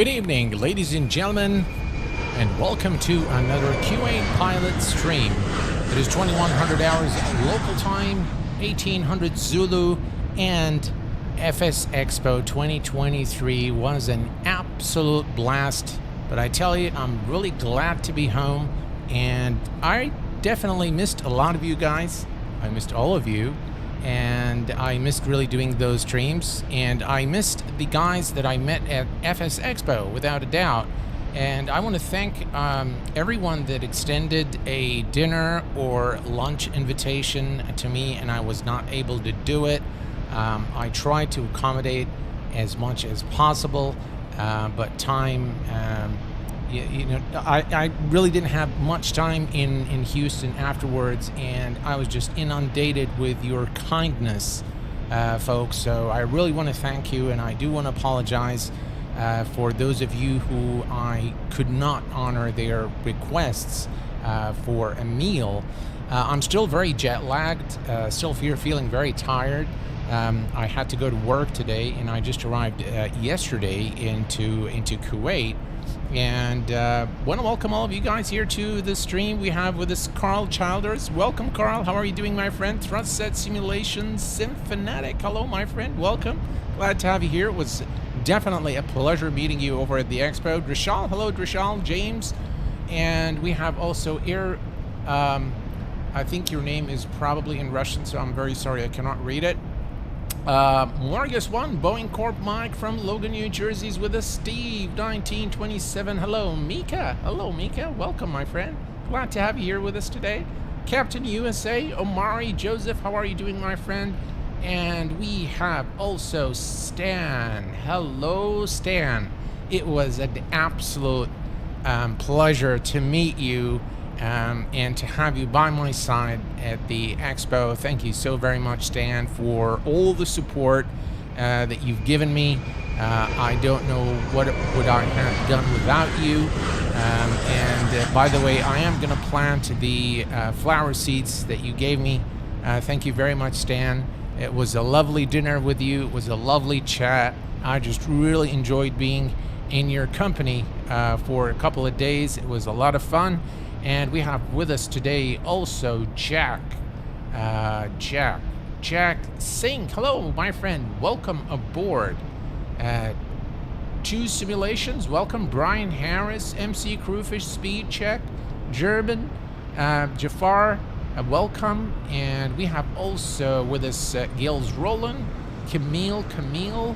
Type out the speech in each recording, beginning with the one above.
Good evening, ladies and gentlemen, and welcome to another Q8Pilot stream. It is 2100 hours local time, 1800 Zulu, and FS Expo 2023 was an absolute blast. But I tell you, I'm really glad to be home, and I definitely missed a lot of you guys. I missed all of you, and I missed really doing those streams, and I missed the guys that I met at FS Expo, without a doubt. And I want to thank everyone that extended a dinner or lunch invitation to me, and I was not able to do it. I tried to accommodate as much as possible, but time, I really didn't have much time in Houston afterwards, and I was just inundated with your kindness, folks. So I really want to thank you, and I do want to apologize for those of you who I could not honor their requests for a meal. I'm still very jet lagged, still feeling very tired. I had to go to work today, and I just arrived yesterday into Kuwait. And want to welcome all of you guys here to the stream. We have with us Carl Childers. Welcome, Carl. How are you doing, my friend? Thrust Set Simulations, Symphonic. Hello, my friend. Welcome. Glad to have you here. It was definitely a pleasure meeting you over at the expo. Drishal. Hello, Drishal. James. And we have also I think your name is probably in Russian, so I'm very sorry I cannot read it. Morgus 1, Boeing Corp Mike from Logan, New Jersey is with us. Steve 1927. Hello, Mika. Hello, Mika. Welcome, my friend. Glad to have you here with us today. Captain USA, Omari Joseph. How are you doing, my friend? And we have also Stan. Hello, Stan. It was an absolute pleasure to meet you. And to have you by my side at the expo. Thank you so very much, Stan, for all the support that you've given me. I don't know what would I have done without you. And by the way, I am going to plant the flower seeds that you gave me. Thank you very much, Stan. It was a lovely dinner with you. It was a lovely chat. I just really enjoyed being in your company for a couple of days. It was a lot of fun. And we have with us today also Jack Singh. Hello, my friend. Welcome aboard. Choose Simulations. Welcome. Brian Harris, MC Crewfish Speed Check. German. Jafar. Welcome. And we have also with us Gilles Roland. Camille.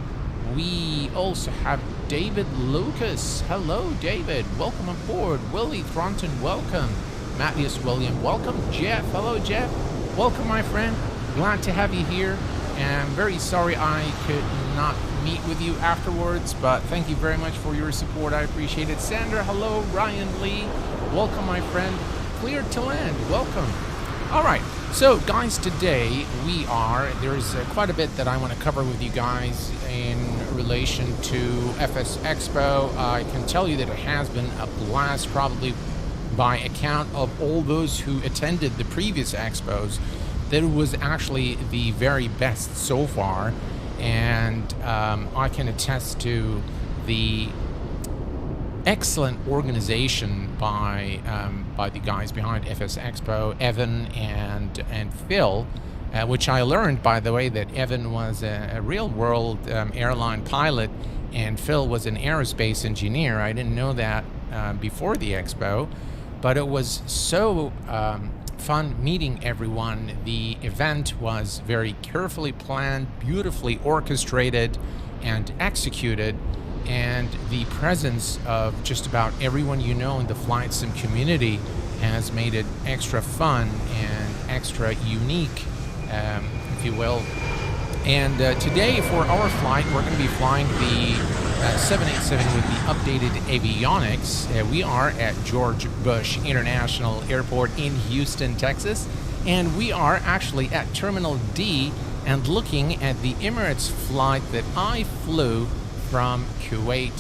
We also have David Lucas. Hello, David. Welcome aboard. Willie Thornton, welcome. Matthias William, welcome. Jeff. Hello, Jeff. Welcome, my friend. Glad to have you here. And I'm very sorry I could not meet with you afterwards, but thank you very much for your support. I appreciate it. Sandra, hello. Ryan Lee, welcome, my friend. Cleared to land, welcome. All right. So, guys, today there's quite a bit that I want to cover with you guys in relation to FS Expo. I can tell you that it has been a blast, probably by account of all those who attended the previous expos, that it was actually the very best so far. And I can attest to the excellent organization by the guys behind FS Expo, Evan and Phil, which I learned, by the way, that Evan was a real-world airline pilot and Phil was an aerospace engineer. I didn't know that before the expo, but it was so fun meeting everyone. The event was very carefully planned, beautifully orchestrated, and executed. And the presence of just about everyone you know in the flight sim community has made it extra fun and extra unique, if you will. And today for our flight, we're going to be flying the 787 with the updated Avionics. We are at George Bush International Airport in Houston, Texas. And we are actually at Terminal D and looking at the Emirates flight that I flew from Kuwait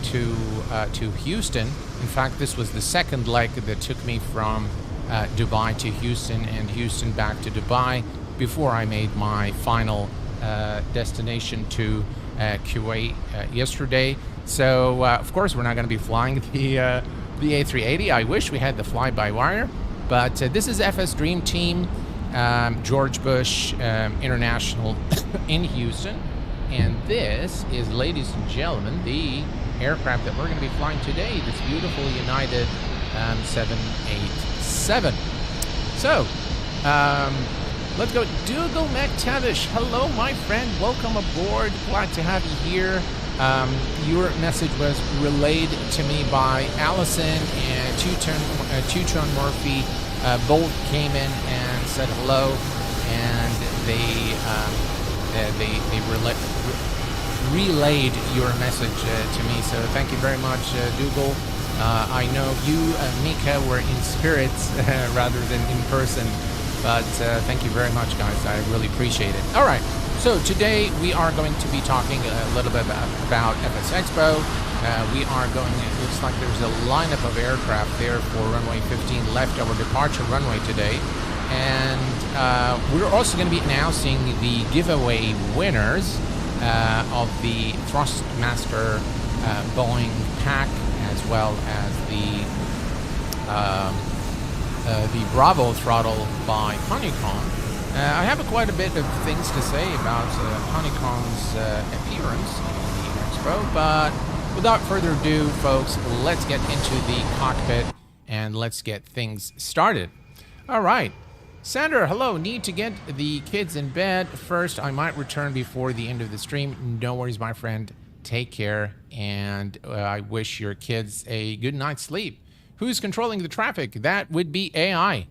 to Houston. In fact, this was the second leg that took me from Dubai to Houston and Houston back to Dubai before I made my final destination to Kuwait yesterday. So, of course, we're not going to be flying the A380. I wish we had the fly-by-wire. But this is FS Dream Team, George Bush International in Houston. And this is, ladies and gentlemen, the aircraft that we're going to be flying today, this beautiful United 787. So, let's go. Dougal McTavish, hello, my friend. Welcome aboard. Glad to have you here. Your message was relayed to me by Allison and Two-Tone Murphy. Both came in and said hello, and they relayed your message to me. So thank you very much, Dougal. I know you, Mika, were in spirits rather than in person, but thank you very much, guys. I really appreciate it. All right. So today we are going to be talking a little bit about FS Expo. We are going, it looks like there's a lineup of aircraft there for runway 15 left our departure runway today. And we're also going to be announcing the giveaway winners of the Thrustmaster Boeing pack, as well as the Bravo throttle by Honeycomb. I have quite a bit of things to say about Honeycomb's appearance in the Expo, but without further ado, folks, let's get into the cockpit and let's get things started. All right. Sandra, hello. Need to get the kids in bed first. I might return before the end of the stream. No worries, my friend. Take care, and I wish your kids a good night's sleep. Who's controlling the traffic? That would be AI.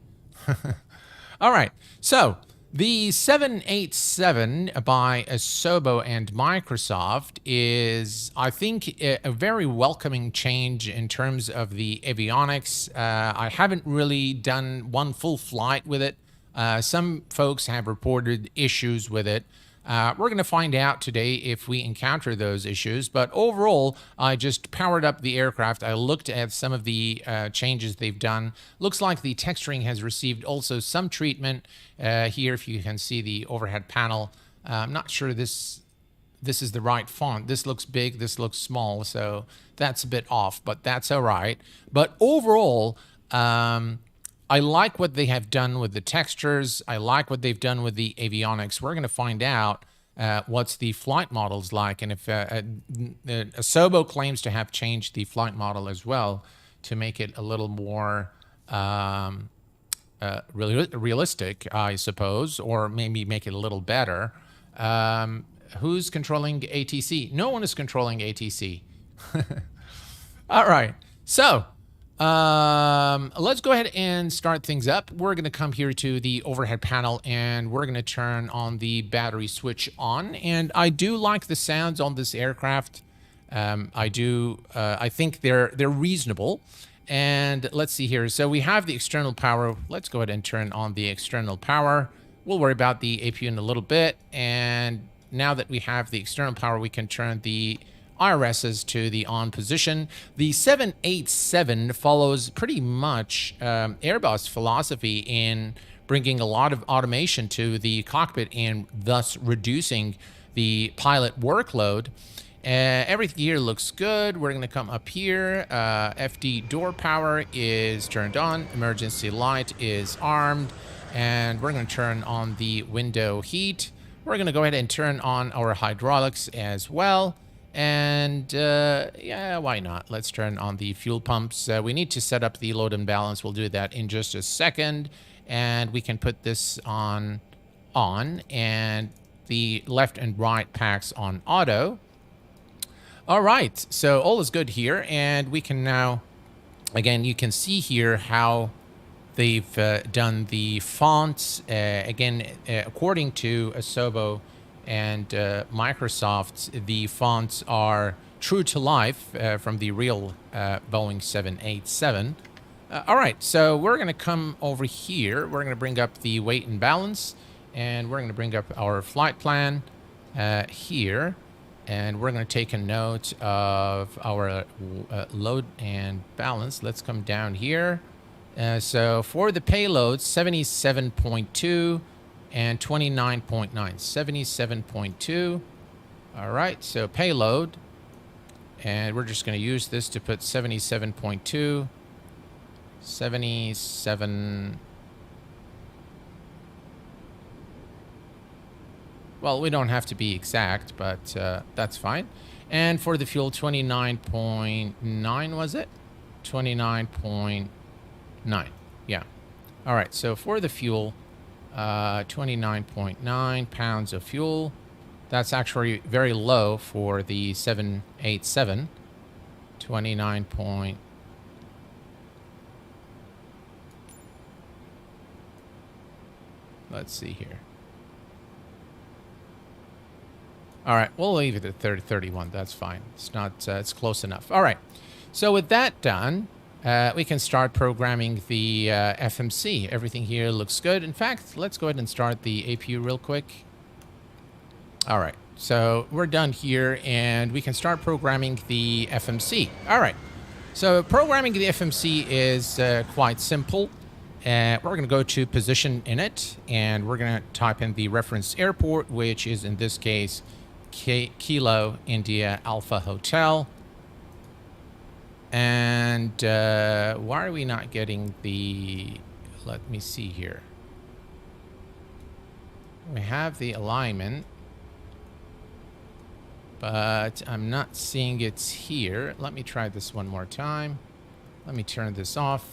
All right. So, the 787 by Asobo and Microsoft is, I think, a very welcoming change in terms of the avionics. I haven't really done one full flight with it. Some folks have reported issues with it. We're going to find out today if we encounter those issues. But overall, I just powered up the aircraft. I looked at some of the changes they've done. Looks like the texturing has received also some treatment. Here, if you can see the overhead panel, I'm not sure this is the right font. This looks big, this looks small, so that's a bit off, but that's all right. But overall, I like what they have done with the textures. I like what they've done with the avionics. We're going to find out what's the flight models like. And if Asobo claims to have changed the flight model as well to make it a little more realistic, I suppose, or maybe make it a little better. Who's controlling ATC? No one is controlling ATC. All right. So, let's go ahead and start things up. We're going to come here to the overhead panel and we're going to turn on the battery switch on. And I do like the sounds on this aircraft. I think they're reasonable. And let's see here. So we have the external power. Let's go ahead and turn on the external power. We'll worry about the APU in a little bit. And now that we have the external power, we can turn the IRSs to the on position. The 787 follows pretty much Airbus philosophy in bringing a lot of automation to the cockpit and thus reducing the pilot workload. Everything here looks good. We're going to come up here. FD door power is turned on. Emergency light is armed. And we're going to turn on the window heat. We're going to go ahead and turn on our hydraulics as well. And yeah, why not? Let's turn on the fuel pumps. We need to set up the load and balance. We'll do that in just a second. And we can put this on, and the left and right packs on auto. All right, so all is good here. And we can now, again, you can see here how they've done the fonts. Again, according to Asobo and Microsoft, the fonts are true to life from the real Boeing 787. All right, so we're going to come over here. We're going to bring up the weight and balance, and we're going to bring up our flight plan here. And we're going to take a note of our load and balance. Let's come down here. So for the payload, 77.2 and 29.9. 77.2. All right, so payload. And we're just going to use this to put 77.2, 77. Well, we don't have to be exact, but that's fine. And for the fuel, 29.9, was it? 29.9. Yeah. All right. So for the fuel, 29.9 pounds of fuel. That's actually very low for the 787. 29 point. Let's see here. All right, we'll leave it at 31. That's fine. It's not. It's close enough. All right. So with that done, we can start programming the FMC. Everything here looks good. In fact, let's go ahead and start the APU real quick. All right. So we're done here, and we can start programming the FMC. All right. So programming the FMC is quite simple. We're going to go to position init, and we're going to type in the reference airport, which is in this case Kilo India Alpha Hotel. And why are we not getting the... Let me see here. We have the alignment, but I'm not seeing it here. Let me try this one more time. Let me turn this off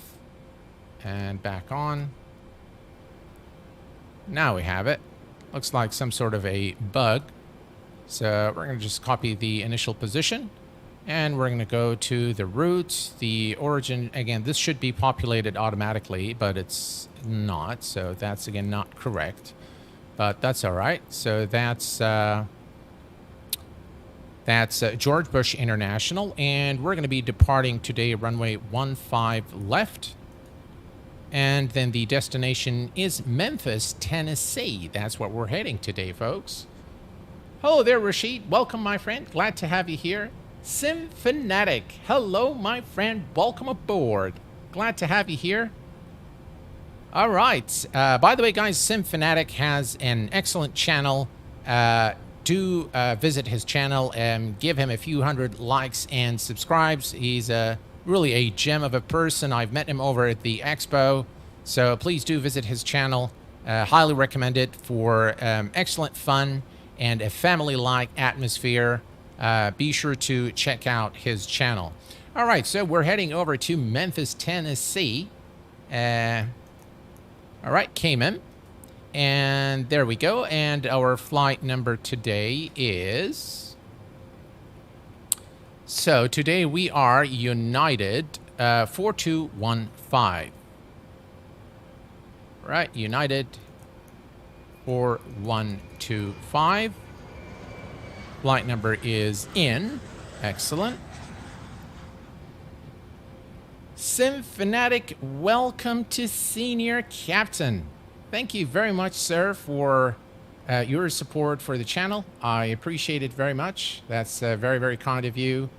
and back on. Now we have it. Looks like some sort of a bug. So we're going to just copy the initial position, and we're going to go to the route, the origin. Again, this should be populated automatically, but it's not. So that's, again, not correct. But that's all right. So that's George Bush International, and we're going to be departing today runway 15 left. And then the destination is Memphis, Tennessee. That's what we're heading today, folks. Hello there, Rashid. Welcome, my friend. Glad to have you here. Sim Fanatic. Hello, my friend. Welcome aboard. Glad to have you here. All right. By the way, guys, Sim Fanatic has an excellent channel. Do visit his channel and give him a few hundred likes and subscribes. He's really a gem of a person. I've met him over at the Expo. So please do visit his channel. Highly recommend it for excellent fun and a family-like atmosphere. Be sure to check out his channel. All right, so we're heading over to Memphis, Tennessee. All right, came in. And there we go. And our flight number today is... So today we are United 4215. Right, United 4125. Flight number is in. Excellent. Sim Fanatic, welcome to Senior Captain. Thank you very much, sir, for your support for the channel. I appreciate it very much. That's very, very kind of you.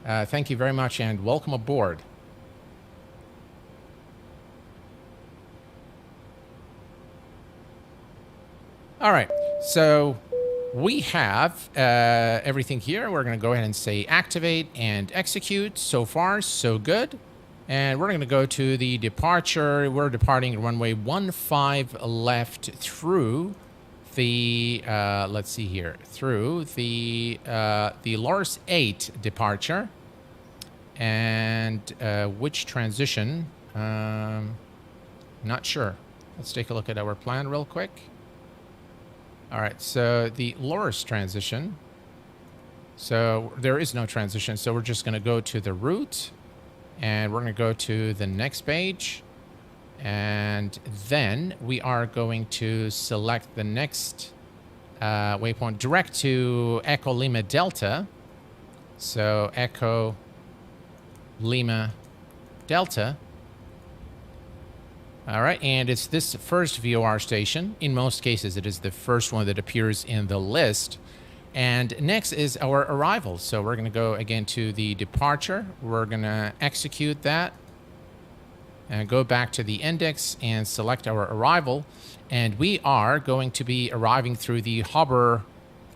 Thank you very much, and welcome aboard. All right, so we have everything here. We're going to go ahead and say activate and execute. So far, so good. And we're going to go to the departure. We're departing runway 15 left through the, let's see here, through the Loris 8 departure. And which transition? Not sure. Let's take a look at our plan real quick. All right, so the Loris transition. So there is no transition, so we're just going to go to the route. And we're going to go to the next page. And then we are going to select the next waypoint direct to Echo Lima Delta. So Echo Lima Delta. All right, and it's this first VOR station. In most cases, it is the first one that appears in the list. And next is our arrival. So we're going to go again to the departure. We're going to execute that and go back to the index and select our arrival. And we are going to be arriving through the Harbor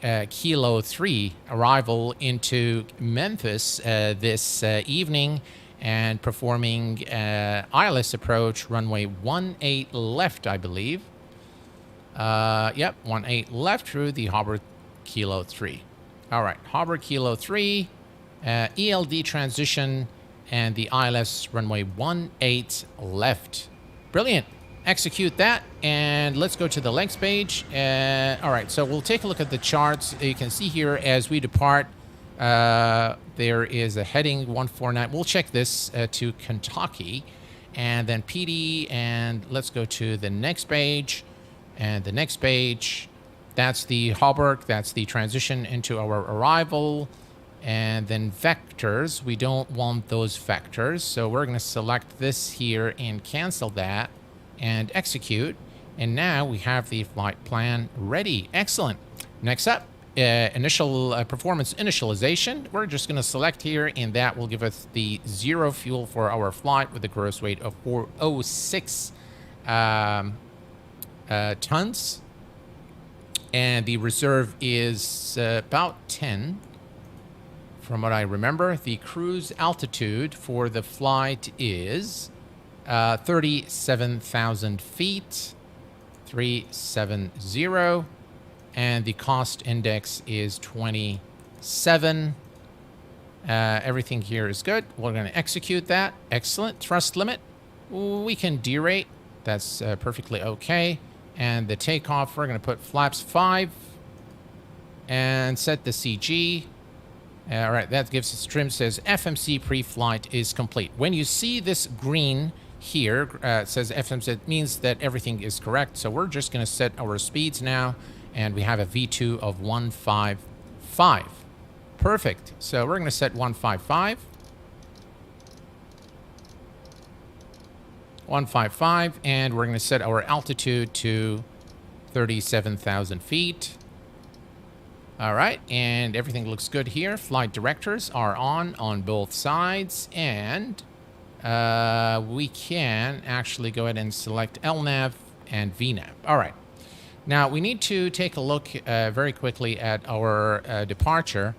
Kilo 3 arrival into Memphis this evening and performing ILS approach runway 18 left, I believe. Yep, 18 left through the Harbor Kilo 3. All right, Harbor Kilo 3, ELD transition, and the ILS runway 18 left. Brilliant. Execute that, and let's go to the legs page. All right, so we'll take a look at the charts. You can see here as we depart, there is a heading 149. We'll check this to Kentucky, and then PD, and let's go to the next page. And the next page, that's the Harbor, that's the transition into our arrival. And then vectors, we don't want those vectors, so we're going to select this here and cancel that and execute. And now we have the flight plan ready. Excellent. Next up, initial performance initialization. We're just going to select here, and that will give us the 0 fuel for our flight with a gross weight of 406 tons. And the reserve is about 10. From what I remember, the cruise altitude for the flight is 37,000 feet, 370, and the cost index is 27. Everything here is good. We're going to execute that. Excellent. Thrust limit, we can derate. That's perfectly okay. And the takeoff, we're going to put flaps 5 and set the CG. All right, that gives us trim, says FMC pre-flight is complete. When you see this green here, it says FMC, it means that everything is correct. So we're just going to set our speeds now, and we have a V2 of 155. Perfect. So we're going to set 155. 155, and we're going to set our altitude to 37,000 feet. All right, and everything looks good here. Flight directors are on both sides, and we can actually go ahead and select LNAV and VNAV. All right, now we need to take a look very quickly at our departure.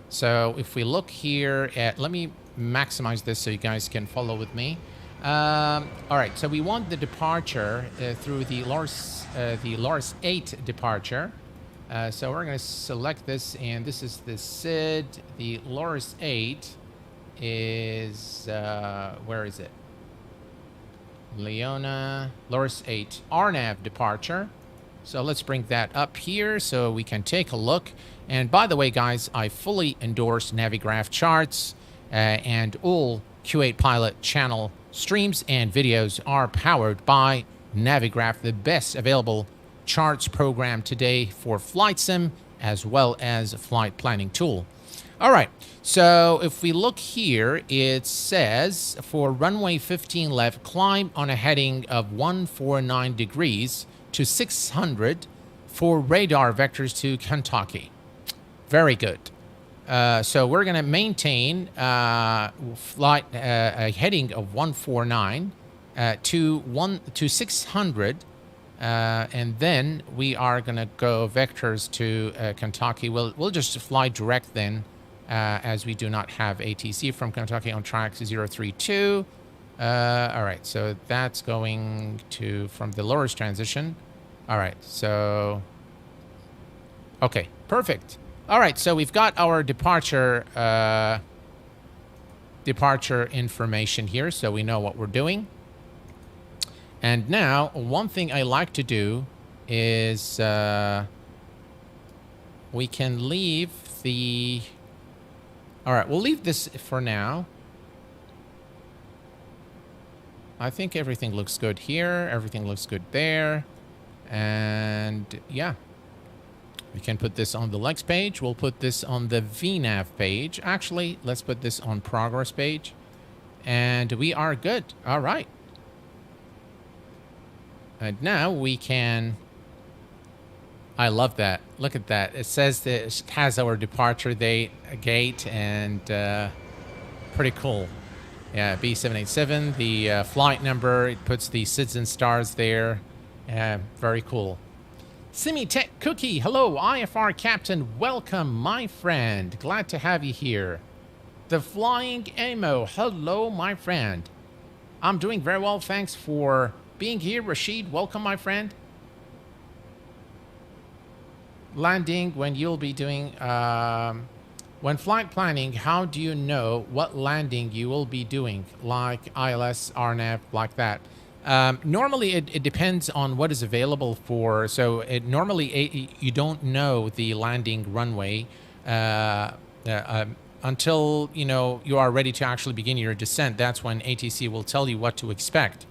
So if we look here at, let me maximize this so you guys can follow with me. All right, so we want the departure through the Loris 8 departure. So we're going to select this, and this is the SID. The Loris 8 is, where is it? Leona, Loris 8, RNAV departure. So let's bring that up here so we can take a look. And by the way, guys, I fully endorse Navigraph charts, and all Q8Pilot Channel streams and videos are powered by Navigraph, the best available charts program today for flight sim as well as a flight planning tool. All right, so if we look here, it says for runway 15 left, climb on a heading of 149 degrees to 600 for radar vectors to Kentucky. Very good. So we're going to maintain flight a heading of 149 to 600. And then we are going to go vectors to Kentucky. We'll just fly direct then, as we do not have ATC from Kentucky on track 032. All right, so that's going to from the Loris transition. All right, so okay, perfect. All right, so we've got our departure information here, so we know what we're doing. And now, one thing I like to do is we can leave the... All right, we'll leave this for now. I think everything looks good here. Everything looks good there. And yeah, we can put this on the legs page. We'll put this on the VNAV page. Actually, let's put this on progress page. And we are good. All right. And now we can... I love that. Look at that. It says that it has our departure gate, and pretty cool. Yeah, B787, the flight number. It puts the SIDS and stars there. Very cool. Simi-Tech Cookie, hello, IFR Captain, welcome, my friend. Glad to have you here. The Flying Amo, hello, my friend. I'm doing very well, thanks for being here. Rashid, welcome, my friend. Landing, when you'll be doing... when flight planning, how do you know what landing you will be doing? Like ILS, RNAV, like that. Normally, it depends on what is available for. So normally you don't know the landing runway until you are ready to actually begin your descent. That's when ATC will tell you what to expect.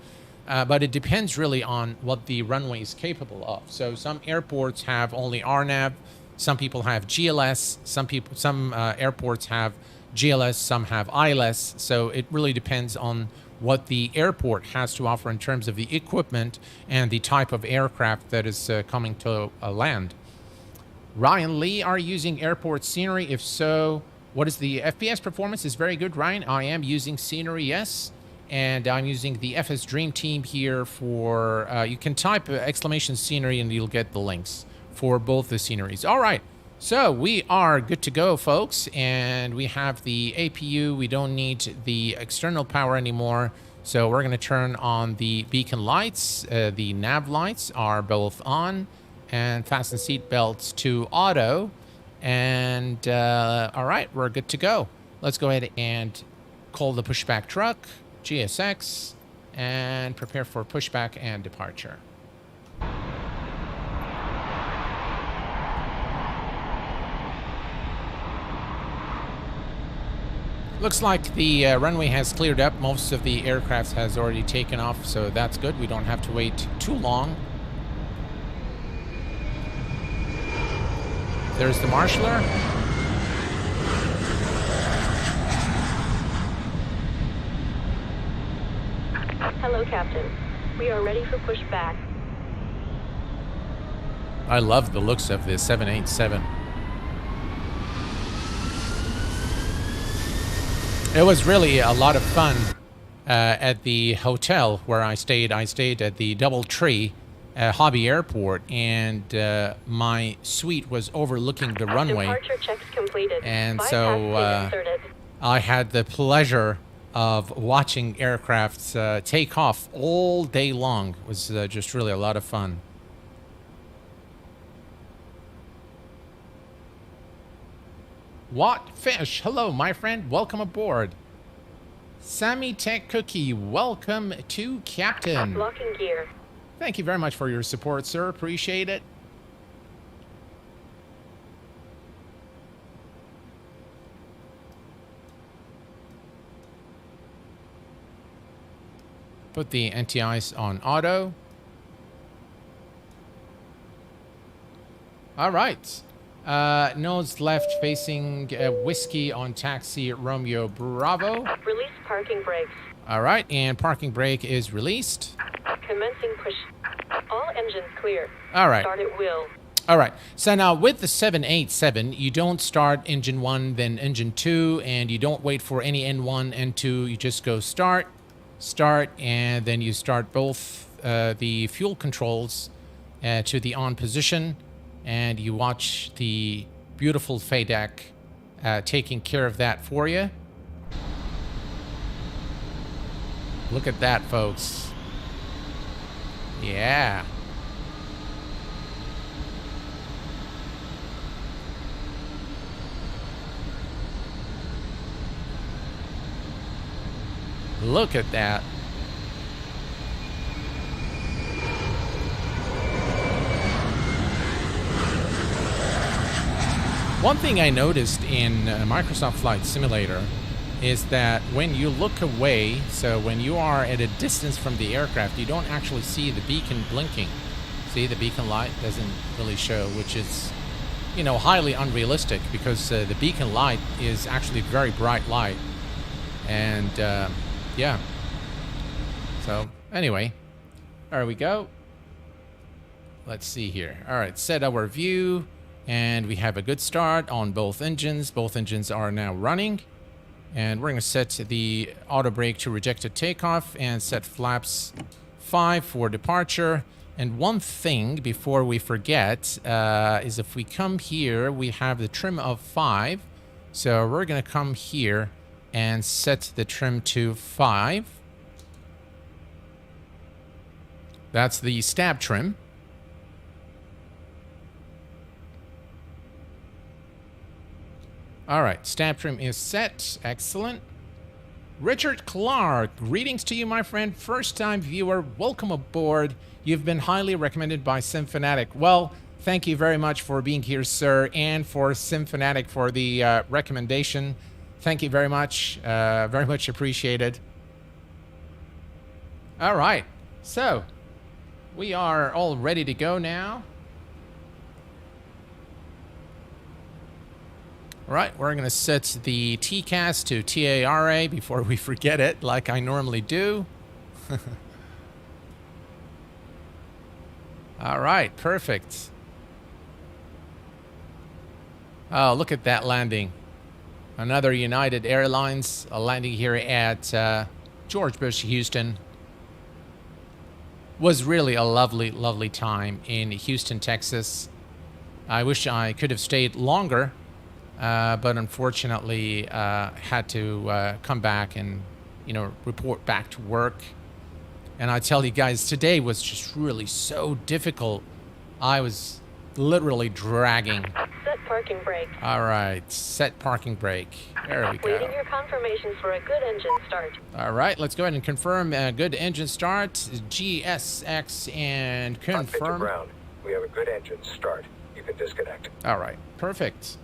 But it depends really on what the runway is capable of. So some airports have only RNAV. Some people have GLS. Some airports have GLS. Some have ILS. So it really depends on what the airport has to offer in terms of the equipment and the type of aircraft that is coming to land. Ryan Lee, are you using airport scenery? If so, what is the FPS performance? Is very good, Ryan. I am using scenery, yes. And I'm using the FS Dream Team here for, you can type exclamation scenery and you'll get the links for both the sceneries. All right. So we are good to go, folks, and we have the APU. We don't need the external power anymore, so we're going to turn on the beacon lights. The nav lights are both on, and fasten seat belts to auto, and all right, we're good to go. Let's go ahead and call the pushback truck, GSX, and prepare for pushback and departure. Looks like the runway has cleared up. Most of the aircraft has already taken off, so that's good. We don't have to wait too long. There's the marshaller. Hello, Captain. We are ready for pushback. I love the looks of the 787. It was really a lot of fun at the hotel where I stayed. I stayed at the DoubleTree Hobby Airport, and my suite was overlooking the runway. Departure checks completed. And so I had the pleasure of watching aircraft take off all day long. It was just really a lot of fun. What Fish, hello my friend, welcome aboard. Sammy Tech Cookie, welcome to Captain. Locking gear. Thank you very much for your support, sir, appreciate it. Put the anti-ice on auto. All right. Nose left facing Whiskey on taxi Romeo Bravo. Release parking brakes. All right, and parking brake is released. Commencing push. All engines clear. All right. Start at will. All right. So now with the 787, you don't start engine 1, then engine 2, and you don't wait for any N1, N2. You just go start, and then you start both the fuel controls to the on position. And you watch the beautiful FADEC taking care of that for you. Look at that, folks. Yeah. Look at that. One thing I noticed in Microsoft Flight Simulator is that when you look away, so when you are at a distance from the aircraft, you don't actually see the beacon blinking. See, the beacon light doesn't really show, which is, you know, highly unrealistic because the beacon light is actually very bright light. And, yeah. So, anyway, there we go. Let's see here. All right, set our view. And we have a good start on both engines. Both engines are now running. And we're going to set the auto brake to rejected takeoff and set flaps 5 for departure. And one thing before we forget is if we come here, we have the trim of 5. So we're going to come here and set the trim to 5. That's the stab trim. All right, stab trim is set. Excellent. Richard Clark, greetings to you, my friend. First-time viewer, welcome aboard. You've been highly recommended by SimFanatic. Well, thank you very much for being here, sir, and for SimFanatic for the recommendation. Thank you very much appreciated. All right, so we are all ready to go now. All right, we're going to set the TCAS to TARA before we forget it, like I normally do. All right, perfect. Oh, look at that landing. Another United Airlines landing here at George Bush, Houston. Was really a lovely, lovely time in Houston, Texas. I wish I could have stayed longer. But unfortunately, had to come back and, report back to work. And I tell you guys, today was just really so difficult. I was literally dragging. Set parking brake. All right, set parking brake. There we go. Waiting your confirmations for a good engine start. All right, let's go ahead and confirm a good engine start. GSX and confirm. Cockpit to ground. We have a good engine start. You can disconnect. All right, perfect.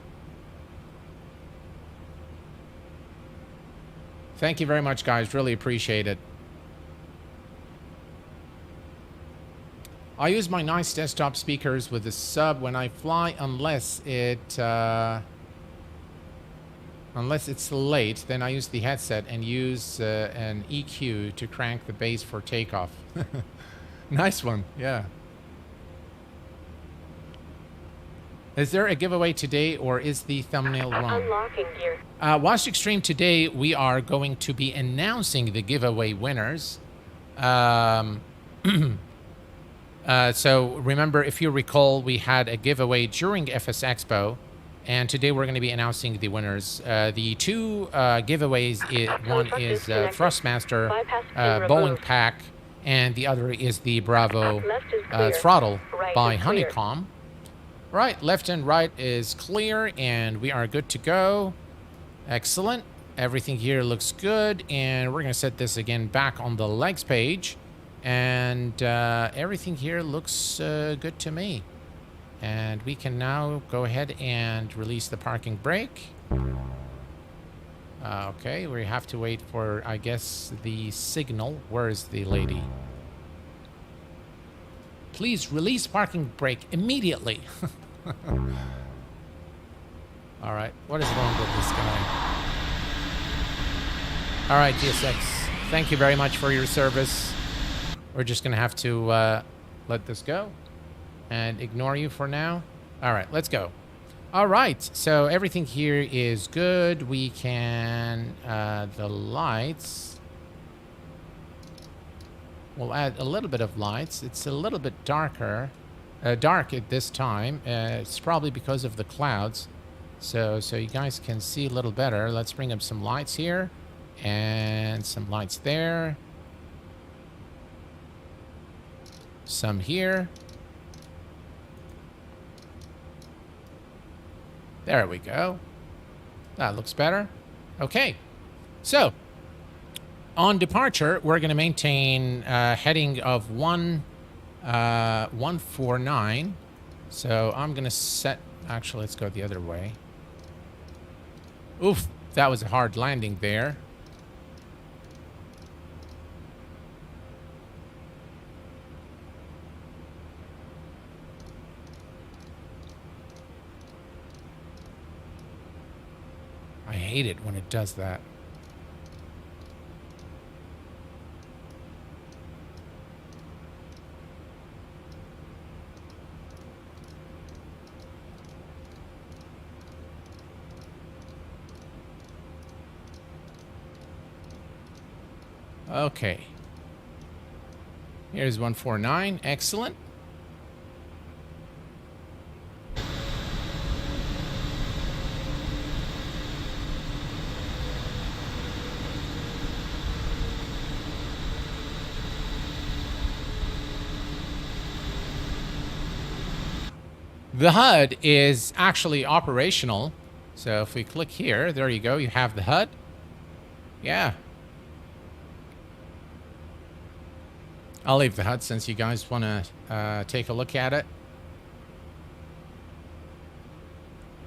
Thank you very much, guys. Really appreciate it. I use my nice desktop speakers with the sub when I fly, unless it's late. Then I use the headset and use an EQ to crank the bass for takeoff. Nice one, yeah. Is there a giveaway today, or is the thumbnail wrong? Unlocking gear. Watch Extreme today, we are going to be announcing the giveaway winners. So remember, if you recall, we had a giveaway during FS Expo, and today we're going to be announcing the winners. The two giveaways, one is Thrustmaster Boeing pack, and the other is the Bravo throttle by Honeycomb. Right, left and right is clear, and we are good to go. Excellent. Everything here looks good, and we're going to set this again back on the legs page. And everything here looks good to me. And we can now go ahead and release the parking brake. Okay, we have to wait for, I guess, the signal. Where is the lady? Please release parking brake immediately. All right, what is wrong with this guy? All right, GSX, thank you very much for your service. We're just gonna have to let this go and ignore you for now. All right, let's go. All right, so everything here is good. We can, the lights, we'll add a little bit of lights. It's a little bit dark at this time. It's probably because of the clouds. So you guys can see a little better. Let's bring up some lights here and some lights there. Some here. There we go. That looks better. Okay. So, on departure, we're going to maintain heading of 149. So, I'm going to set... Actually, let's go the other way. Oof, that was a hard landing there. I hate it when it does that. Okay. Here's 149. Excellent. The HUD is actually operational. So if we click here, there you go. You have the HUD. Yeah. I'll leave the HUD since you guys want to take a look at it.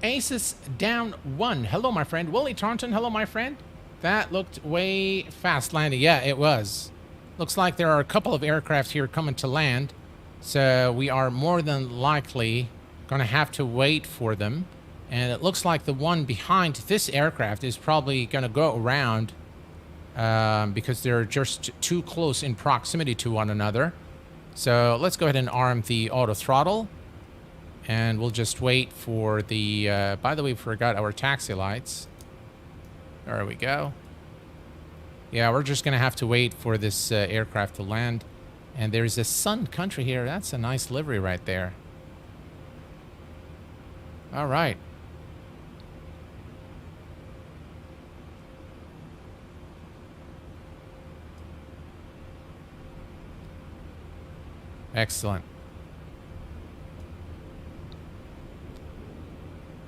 Aces down 1. Hello, my friend. Willie Taunton. Hello, my friend. That looked way fast landing. Yeah, it was. Looks like there are a couple of aircraft here coming to land. So we are more than likely going to have to wait for them. And it looks like the one behind this aircraft is probably going to go around because they're just too close in proximity to one another. So let's go ahead and arm the auto throttle. And we'll just wait for the... by the way, we forgot our taxi lights. There we go. Yeah, we're just going to have to wait for this aircraft to land. And there's a Sun Country here. That's a nice livery right there. All right. Excellent.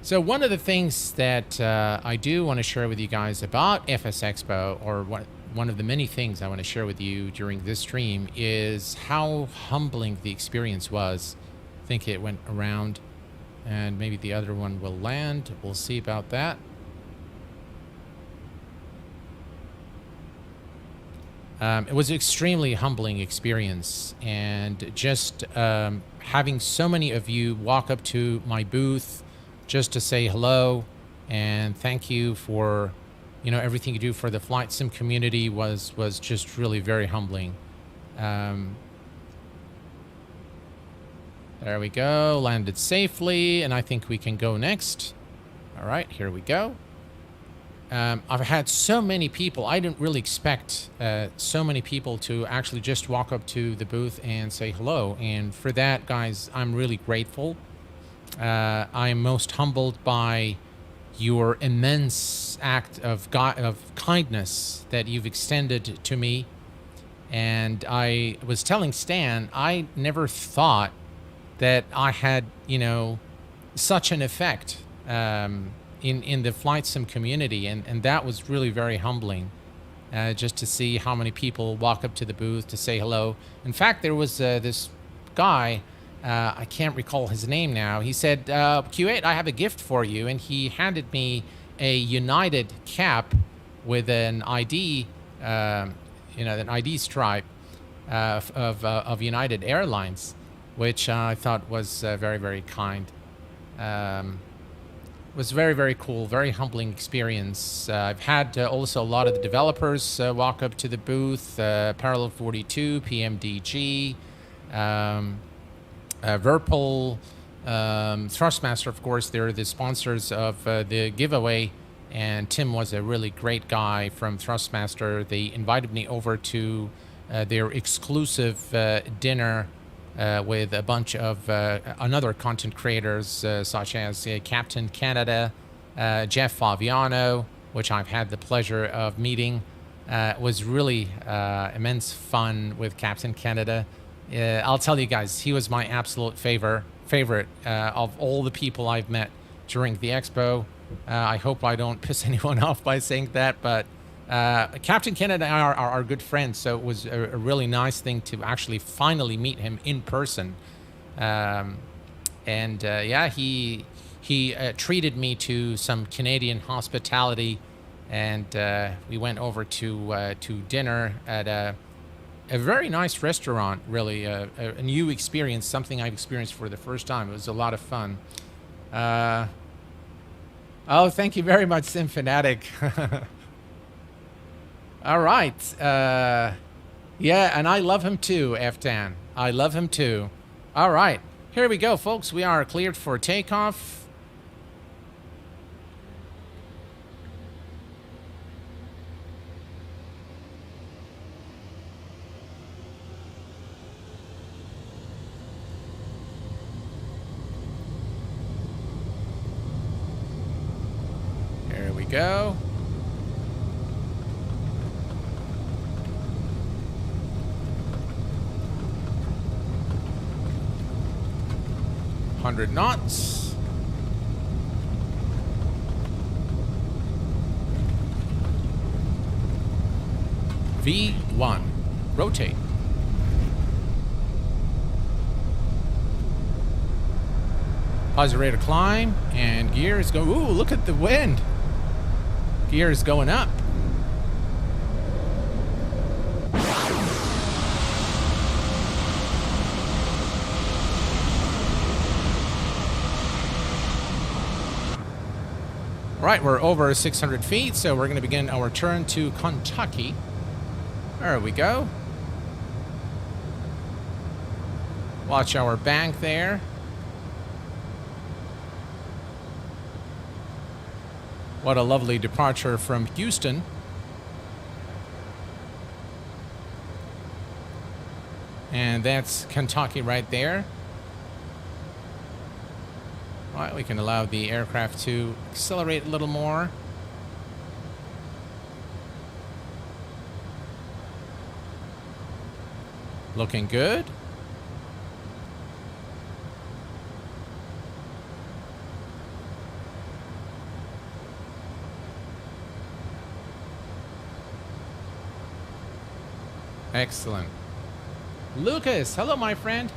So one of the things that I do want to share with you guys about FS Expo, or one of the many things I want to share with you during this stream, is how humbling the experience was. I think it went around, and maybe the other one will land. We'll see about that. It was an extremely humbling experience, and just having so many of you walk up to my booth just to say hello and thank you for, you know, everything you do for the flight sim community was just really very humbling. There we go, landed safely, and I think we can go next. All right, here we go. I've had so many people. I didn't really expect so many people to actually just walk up to the booth and say hello. And for that, guys, I'm really grateful. I'm most humbled by your immense act of kindness that you've extended to me. And I was telling Stan, I never thought that I had, you know, such an effect in the flight sim community, and that was really very humbling, just to see how many people walk up to the booth to say hello. In fact, there was this guy, I can't recall his name now. He said, Q8, I have a gift for you, and he handed me a United cap with an ID, you know, an ID stripe of United Airlines, which I thought was very, very kind. Was very, very cool, very humbling experience. I've had also a lot of the developers walk up to the booth, Parallel 42, PMDG, Verpol, Thrustmaster, of course. They're the sponsors of the giveaway, and Tim was a really great guy from Thrustmaster. They invited me over to their exclusive dinner with a bunch of another content creators, such as Captain Canada, Jeff Faviano, which I've had the pleasure of meeting. It was really immense fun with Captain Canada. I'll tell you guys, he was my absolute favorite of all the people I've met during the expo. I hope I don't piss anyone off by saying that, but Captain Canada and I are good friends, so it was a really nice thing to actually finally meet him in person. Yeah, he treated me to some Canadian hospitality, and we went over to dinner at a very nice restaurant. Really, a new experience, something I've experienced for the first time. It was a lot of fun. Oh, thank you very much, Simfanatic. All right. Yeah, and I love him too, F-Dan. I love him too. All right. Here we go, folks. We are cleared for takeoff. Here we go. 100 knots. V1. Rotate. Positive rate of climb, and gear is going. Ooh, look at the wind. Gear is going up. All right, we're over 600 feet, so we're going to begin our turn to Kentucky. There we go. Watch our bank there. What a lovely departure from Houston. And that's Kentucky right there. All right, we can allow the aircraft to accelerate a little more. Looking good. Excellent. Lucas, hello, my friend.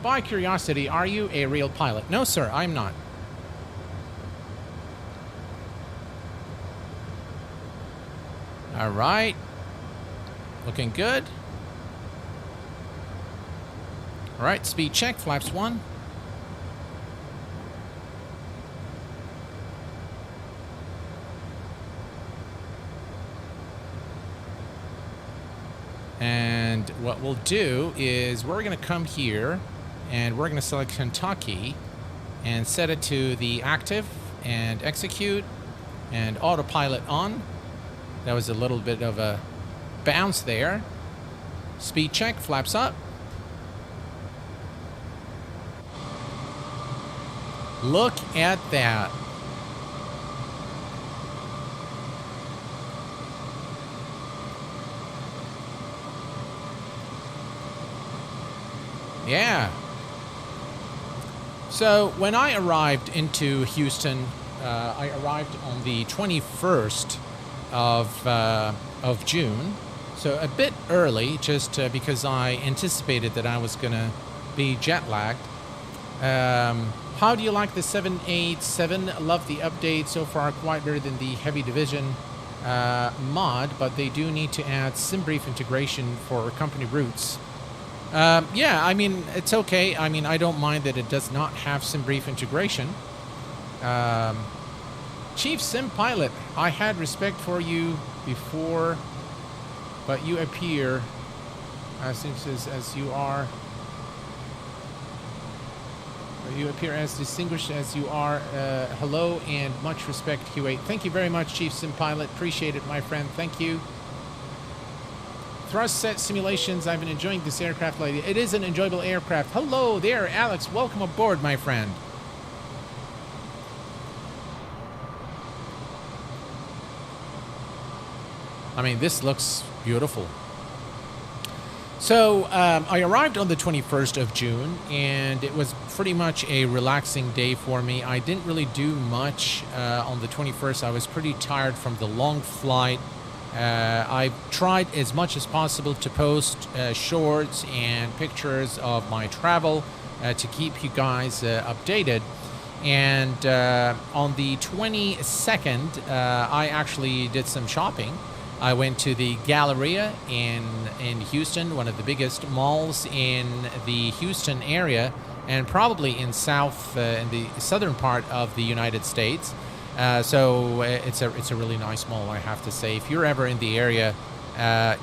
By curiosity, are you a real pilot? No, sir, I'm not. All right. Looking good. All right, speed check, flaps 1. And what we'll do is we're going to come here and we're going to select Kentucky and set it to the active and execute and autopilot on. That was a little bit of a bounce there. Speed check, flaps up. Look at that. Yeah. So when I arrived into Houston, I arrived on the 21st of June. So a bit early, just because I anticipated that I was going to be jet lagged. How do you like the 787? Love the update so far, quite better than the Heavy Division mod, but they do need to add SimBrief integration for company routes. Yeah, I mean, it's okay. I mean, I don't mind that it does not have SimBrief integration. Chief Sim Pilot, I had respect for you before, but you appear, as you are, you appear as distinguished as you are. Hello and much respect, Q8. Thank you very much, Chief Sim Pilot. Appreciate it, my friend. Thank you. Thrust set simulations. I've been enjoying this aircraft lately. It is an enjoyable aircraft. Hello there, Alex. Welcome aboard, my friend. I mean, this looks beautiful. So I arrived on the 21st of June, and it was pretty much a relaxing day for me. I didn't really do much on the 21st. I was pretty tired from the long flight. I tried as much as possible to post shorts and pictures of my travel to keep you guys updated. And on the 22nd, I actually did some shopping. I went to the Galleria in Houston, one of the biggest malls in the Houston area, and probably in the southern part of the United States. So it's a really nice mall, I have to say. If you're ever in the area,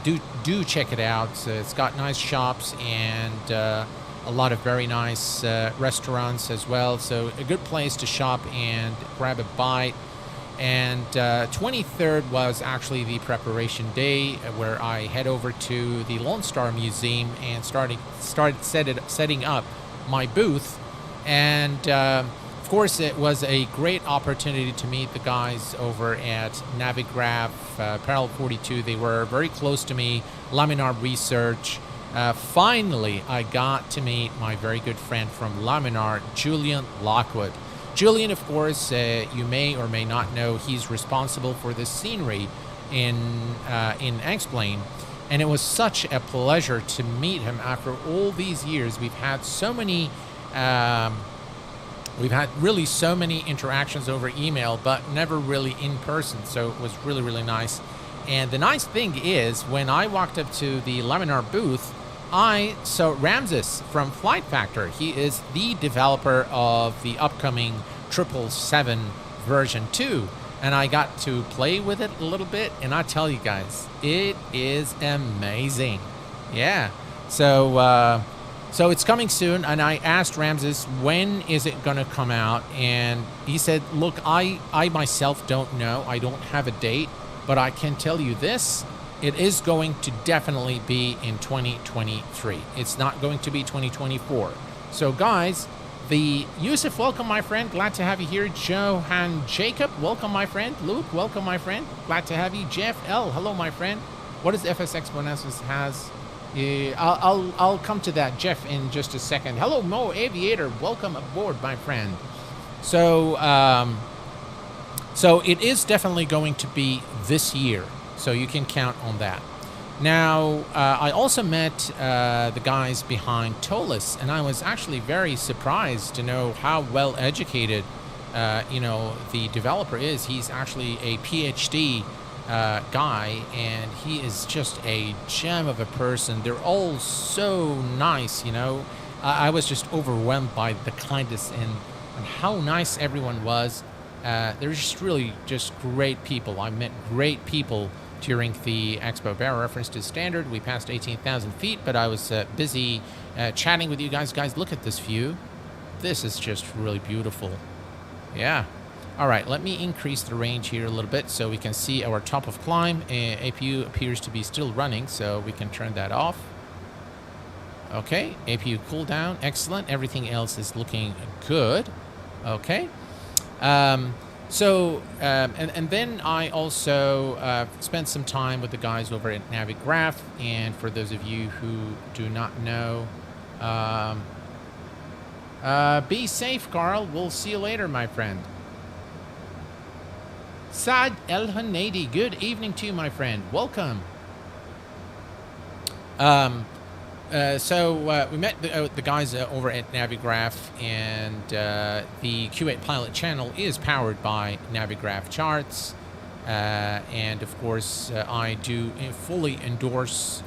do check it out. It's got nice shops and a lot of very nice restaurants as well. So a good place to shop and grab a bite. And 23rd was actually the preparation day, where I head over to the Lone Star Museum and started setting up my booth. And of course, it was a great opportunity to meet the guys over at Navigraph, Parallel 42. They were very close to me. Laminar Research, Finally, I got to meet my very good friend from Laminar, Julian Lockwood. Julian, of course, you may or may not know, he's responsible for the scenery in X-Plane, and it was such a pleasure to meet him after all these years. We've had so many, so many interactions over email, but never really in person. So it was really, really nice. And the nice thing is, when I walked up to the Laminar booth, I saw Ramses from Flight Factor. He is the developer of the upcoming 777 version 2. And I got to play with it a little bit, and I tell you guys, it is amazing. Yeah. So it's coming soon, and I asked Ramses, when is it going to come out? And he said, look, I myself don't know. I don't have a date, but I can tell you this. It is going to definitely be in 2023. It's not going to be 2024. So, guys, Yusuf, welcome, my friend. Glad to have you here. Johan Jacob, welcome, my friend. Luke, welcome, my friend. Glad to have you. Jeff L, hello, my friend. What does FS Expo has? I'll come to that, Jeff, in just a second. Hello, Mo Aviator. Welcome aboard, my friend. So it is definitely going to be this year. So you can count on that. Now, I also met the guys behind Tolis, and I was actually very surprised to know how well educated, the developer is. He's actually a PhD guy, and he is just a gem of a person. They're all so nice, I was just overwhelmed by the kindness and how nice everyone was. They're just really just great people. I met great people during the Expo. Bear reference to standard, we passed 18,000 feet, but I was busy chatting with you guys. Guys, look at this view. This is just really beautiful. Yeah. All right, let me increase the range here a little bit so we can see our top of climb. APU appears to be still running, so we can turn that off. Okay, APU cooldown, excellent. Everything else is looking good. Okay. And then I also spent some time with the guys over at Navigraph. And for those of you who do not know, be safe, Carl. We'll see you later, my friend. Saad El Hanadi, good evening to you, my friend. Welcome. We met the guys over at Navigraph, and the Q8Pilot Channel is powered by Navigraph charts. And of course, I do fully endorse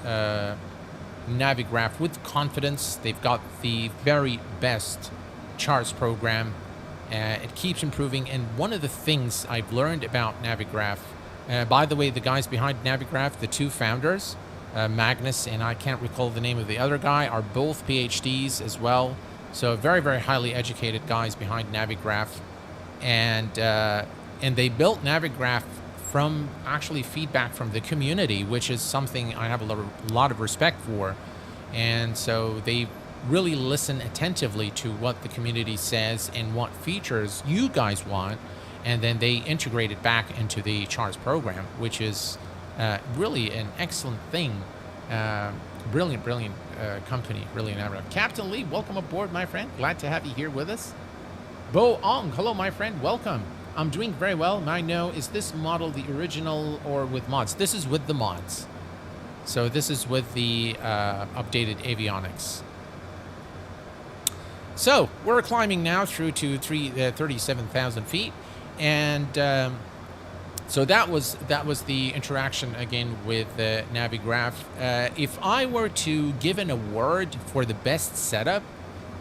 Navigraph with confidence. They've got the very best charts program. It keeps improving, and one of the things I've learned about Navigraph, by the way, the guys behind Navigraph, the two founders, Magnus and I can't recall the name of the other guy, are both PhDs as well. So very, very highly educated guys behind Navigraph, and they built Navigraph from actually feedback from the community, which is something I have a lot of respect for. And so they really listen attentively to what the community says and what features you guys want, and then they integrate it back into the charts program, which is really an excellent thing. Brilliant company, really. Captain Lee, welcome aboard, my friend. Glad to have you here with us. Bo Ong, hello, my friend. Welcome. I'm doing very well. May I know, is this model the original or with mods? This is with the mods. So this is with the updated avionics. So we're climbing now through to 37,000 feet, and so that was the interaction again with Navigraph. If I were to give an award for the best setup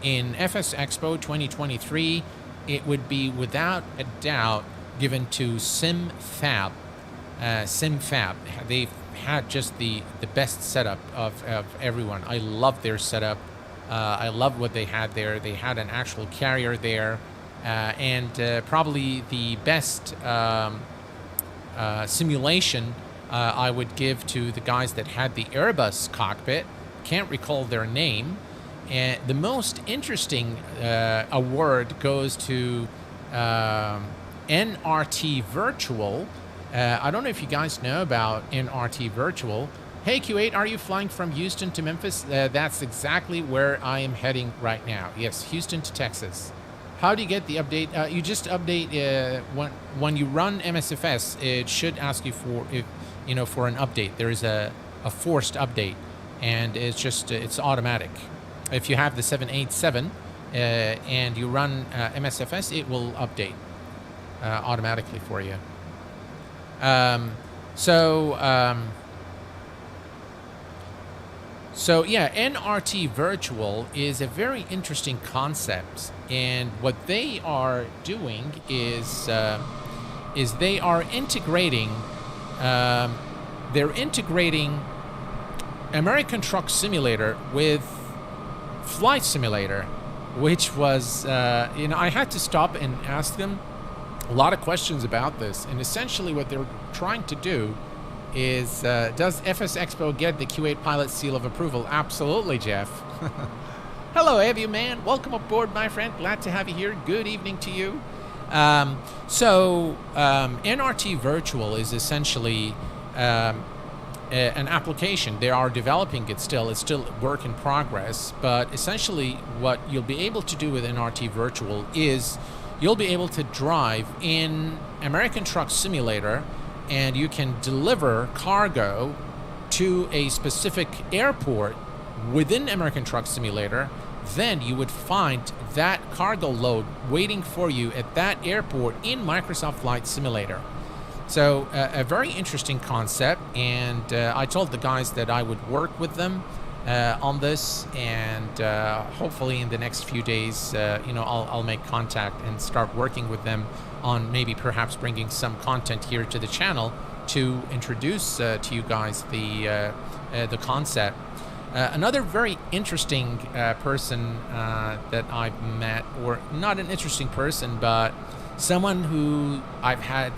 in FS Expo 2023, it would be without a doubt given to SimFab. SimFab. They've had just the best setup of everyone. I love their setup. I love what they had there. They had an actual carrier there, and probably the best simulation I would give to the guys that had the Airbus cockpit. Can't recall their name. And the most interesting award goes to NRT Virtual. I don't know if you guys know about NRT Virtual, Hey Q8, are you flying from Houston to Memphis? That's exactly where I am heading right now. Yes, Houston to Texas. How do you get the update? You just update when you run MSFS. It should ask you for for an update. There is a forced update, and it's automatic. If you have the 787 and you run MSFS, it will update automatically for you. So yeah, NRT Virtual is a very interesting concept, and what they are doing is they are integrating. They're integrating American Truck Simulator with Flight Simulator, which was I had to stop and ask them a lot of questions about this, and essentially what they're trying to do is, does FS Expo get the Q8 Pilot seal of approval? Absolutely, Jeff. Hello, Avionics. Welcome aboard, my friend. Glad to have you here. Good evening to you. NRT Virtual is essentially an application. They are developing it still. It's still work in progress. But essentially what you'll be able to do with NRT Virtual is you'll be able to drive in American Truck Simulator, and you can deliver cargo to a specific airport within American Truck Simulator. Then you would find that cargo load waiting for you at that airport in Microsoft Flight Simulator. So a very interesting concept, and I told the guys that I would work with them on this, and hopefully in the next few days, I'll make contact and start working with them on maybe perhaps bringing some content here to the channel to introduce to you guys the concept. Another very interesting person that I've met, or not an interesting person, but someone who I've had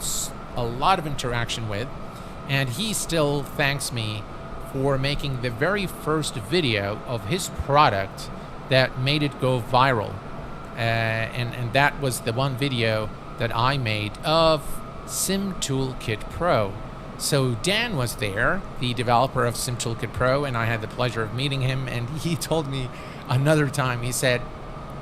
a lot of interaction with, and he still thanks me for making the very first video of his product that made it go viral. And that was the one video that I made of Sim Toolkit Pro. So Dan was there, the developer of Sim Toolkit Pro, and I had the pleasure of meeting him, and he told me another time, he said,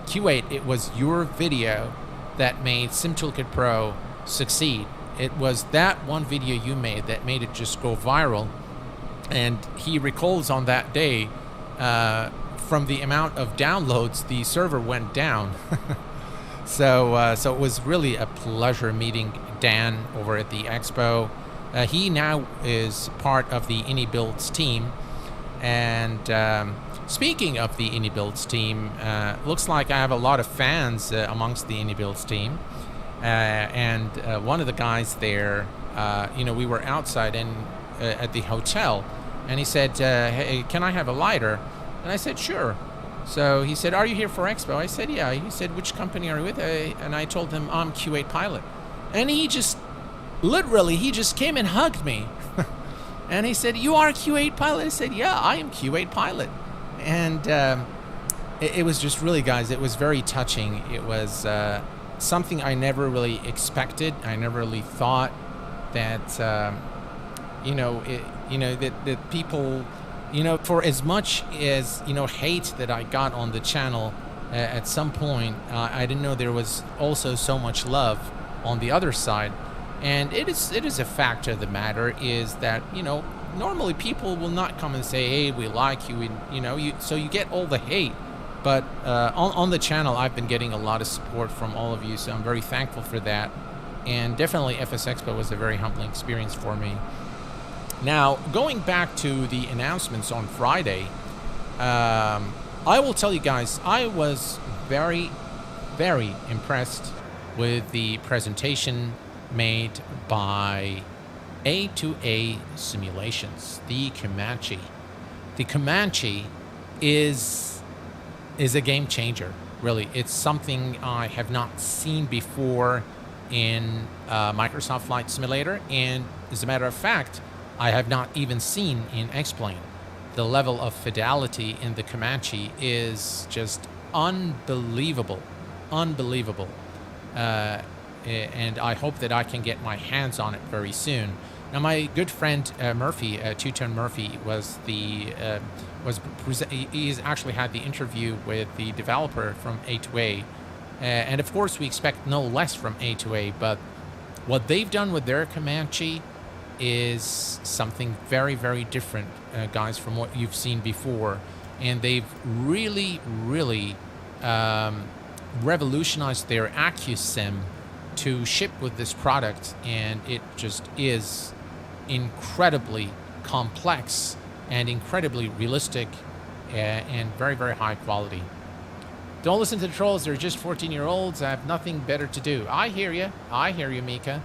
Q8, it was your video that made Sim Toolkit Pro succeed. It was that one video you made that made it just go viral. And he recalls on that day, from the amount of downloads, the server went down. So it was really a pleasure meeting Dan over at the expo. He now is part of the AnyBuilds team. And speaking of the AnyBuilds team, looks like I have a lot of fans amongst the AnyBuilds team. And one of the guys there, we were outside at the hotel, and he said, hey, can I have a lighter? And I said, sure. So he said, are you here for Expo? I said, yeah. He said, which company are you with? And I told him, I'm Q8Pilot. And he just came and hugged me. And he said, you are Q8Pilot? I said, yeah, I am Q8Pilot. And it was just really, guys, it was very touching. It was something I never really expected. I never really thought that, that people, for as much as, hate that I got on the channel at some point, I didn't know there was also so much love on the other side. And it is a fact of the matter is that, normally people will not come and say, hey, we like you, so you get all the hate. But on the channel, I've been getting a lot of support from all of you, so I'm very thankful for that. And definitely FS Expo was a very humbling experience for me. Now, going back to the announcements on Friday, I will tell you guys, I was very, very impressed with the presentation made by A2A Simulations, the Comanche. The Comanche is a game changer, really. It's something I have not seen before in Microsoft Flight Simulator, and as a matter of fact, I have not even seen in X-Plane. The level of fidelity in the Comanche is just unbelievable. Unbelievable. and I hope that I can get my hands on it very soon. Now, my good friend Murphy, Two-Tone Murphy, he's actually had the interview with the developer from A2A, and of course we expect no less from A2A. But what they've done with their Comanche is something very, very different, guys, from what you've seen before, and they've really, really revolutionized their AccuSim to ship with this product, and it just is incredibly complex and incredibly realistic and very, very high quality. Don't listen to the trolls. They're just 14-year-olds. I have nothing better to do. I hear you. I hear you, Mika.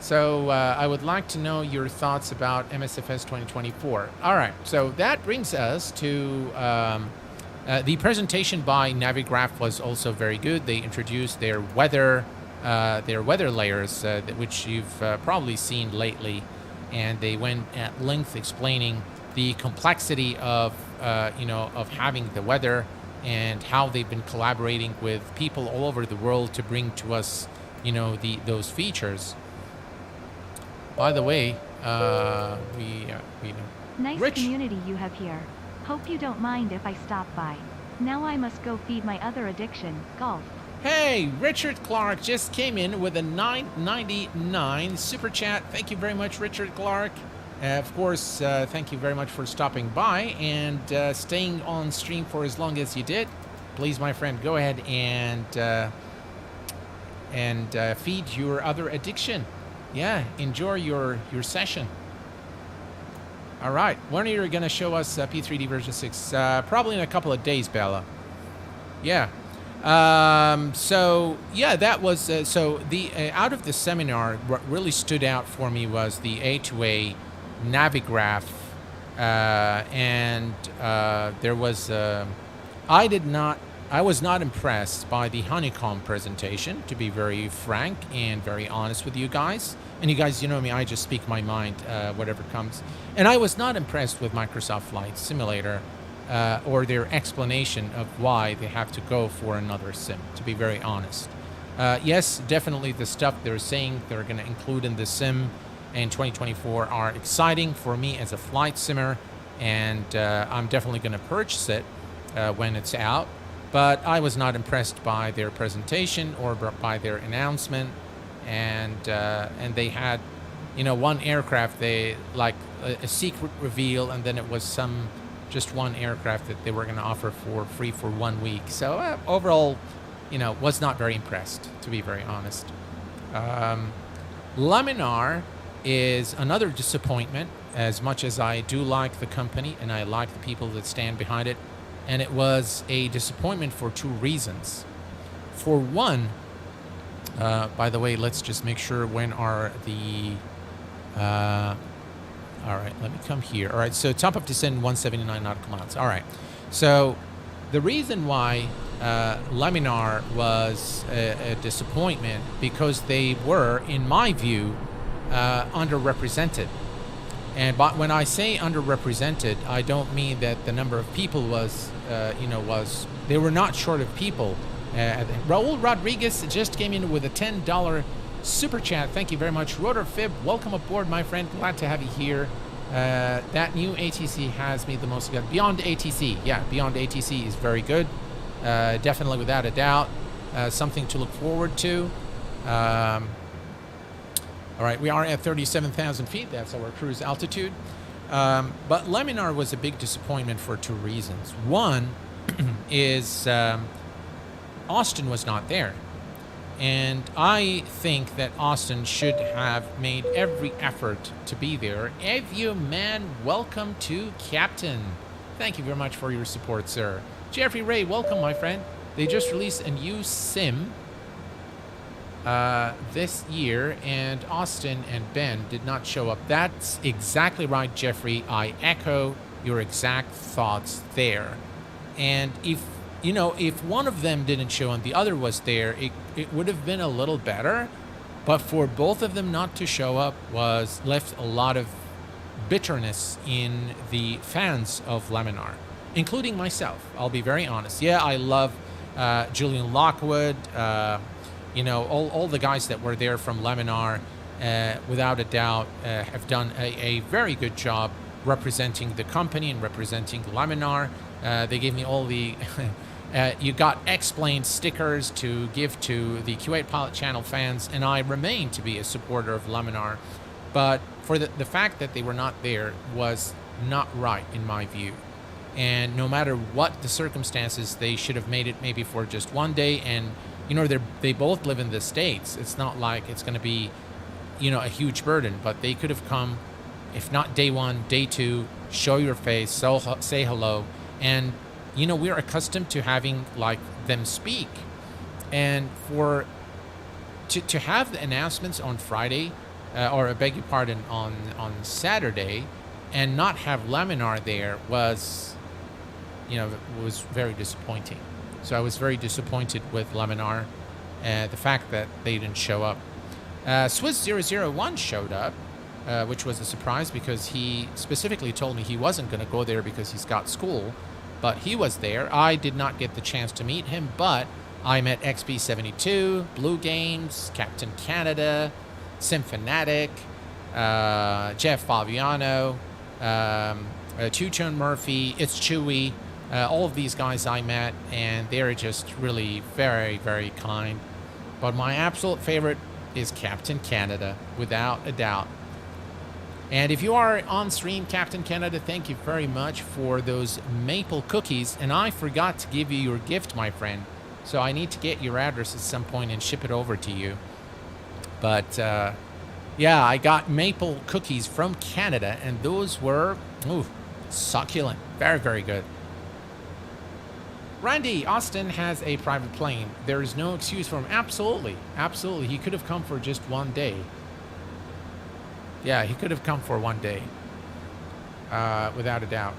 So I would like to know your thoughts about MSFS 2024. All right. So that brings us to the presentation by Navigraph was also very good. They introduced their weather layers, which you've probably seen lately, and they went at length explaining the complexity of of having the weather and how they've been collaborating with people all over the world to bring to us, those features. By the way, nice Rich. Community you have here. Hope you don't mind if I stop by. Now I must go feed my other addiction, golf. Hey, Richard Clark just came in with a $9.99 super chat. Thank you very much, Richard Clark. Of course, thank you very much for stopping by and staying on stream for as long as you did. Please, my friend, go ahead and feed your other addiction. Yeah, enjoy your session. All right, when are you going to show us P3D version 6? Probably in a couple of days, Bella. Yeah. So yeah, that was so the out of the seminar, what really stood out for me was the A2A Navigraph, and there was I was not impressed by the Honeycomb presentation, to be very frank and very honest with you guys. And you guys, you know me, I just speak my mind, whatever comes. And I was not impressed with Microsoft Flight Simulator or their explanation of why they have to go for another sim, to be very honest. Yes, definitely the stuff they're saying they're going to include in the sim in 2024 are exciting for me as a flight simmer, and I'm definitely going to purchase it when it's out. But I was not impressed by their presentation or by their announcement, and they had, one aircraft, they like a secret reveal, and then it was just one aircraft that they were going to offer for free for 1 week. So overall, was not very impressed, to be very honest. Laminar is another disappointment, as much as I do like the company and I like the people that stand behind it. And it was a disappointment for two reasons. For one, by the way, let's just make sure when are the... all right, let me come here. All right, so top of descent 179 nautical miles. All right, so the reason why Laminar was a disappointment, because they were, in my view, underrepresented. And but when I say underrepresented, I don't mean that the number of people was they were not short of people. Raul Rodriguez just came in with a $10 super chat. Thank you very much. Rotor Fib, welcome aboard, my friend. Glad to have you here. That new ATC has me the most good. Beyond ATC, yeah, Beyond ATC is very good. Definitely, without a doubt, something to look forward to. All right, we are at 37,000 feet. That's our cruise altitude. But Laminar was a big disappointment for two reasons. One is Austin was not there. And I think that Austin should have made every effort to be there. Avio Man, welcome to Captain. Thank you very much for your support, sir. Jeffrey Ray, welcome, my friend. They just released a new sim this year, and Austin and Ben did not show up. That's exactly right, Jeffrey. I echo your exact thoughts there. And if one of them didn't show and the other was there, it would have been a little better. But for both of them not to show up left a lot of bitterness in the fans of Laminar, including myself. I'll be very honest. Yeah, I love Julian Lockwood. You know, all the guys that were there from Laminar, without a doubt, have done a very good job representing the company and representing Laminar. They gave me all the you got explained stickers to give to the Q8Pilot Channel fans, and I remain to be a supporter of Laminar. But for the fact that they were not there was not right in my view. And no matter what the circumstances, they should have made it maybe for just one day. And, you know, they both live in the States. It's not like it's going to be, you know, a huge burden. But they could have come, if not day one, day two, show your face, say hello. And, you know, we're accustomed to having, like, them speak. And to have the announcements on Friday, or I beg your pardon, on Saturday, and not have Laminar there was, you know, was very disappointing. So I was very disappointed with Laminar, the fact that they didn't show up. Swiss001 showed up, which was a surprise because he specifically told me he wasn't going to go there because he's got school, but he was there. I did not get the chance to meet him, but I met XP72, Blue Games, Captain Canada, Symphanatic, Jeff Fabiano, Two-Tone Murphy, It's Chewy, all of these guys I met, and they're just really very, very kind. But my absolute favorite is Captain Canada, without a doubt. And if you are on stream, Captain Canada, thank you very much for those maple cookies. And I forgot to give you your gift, my friend. So I need to get your address at some point and ship it over to you. But yeah, I got maple cookies from Canada, and those were succulent. Very, very good. Randy, Austin has a private plane. There is no excuse for him. Absolutely. Absolutely. He could have come for just one day. Yeah, he could have come for one day. Without a doubt.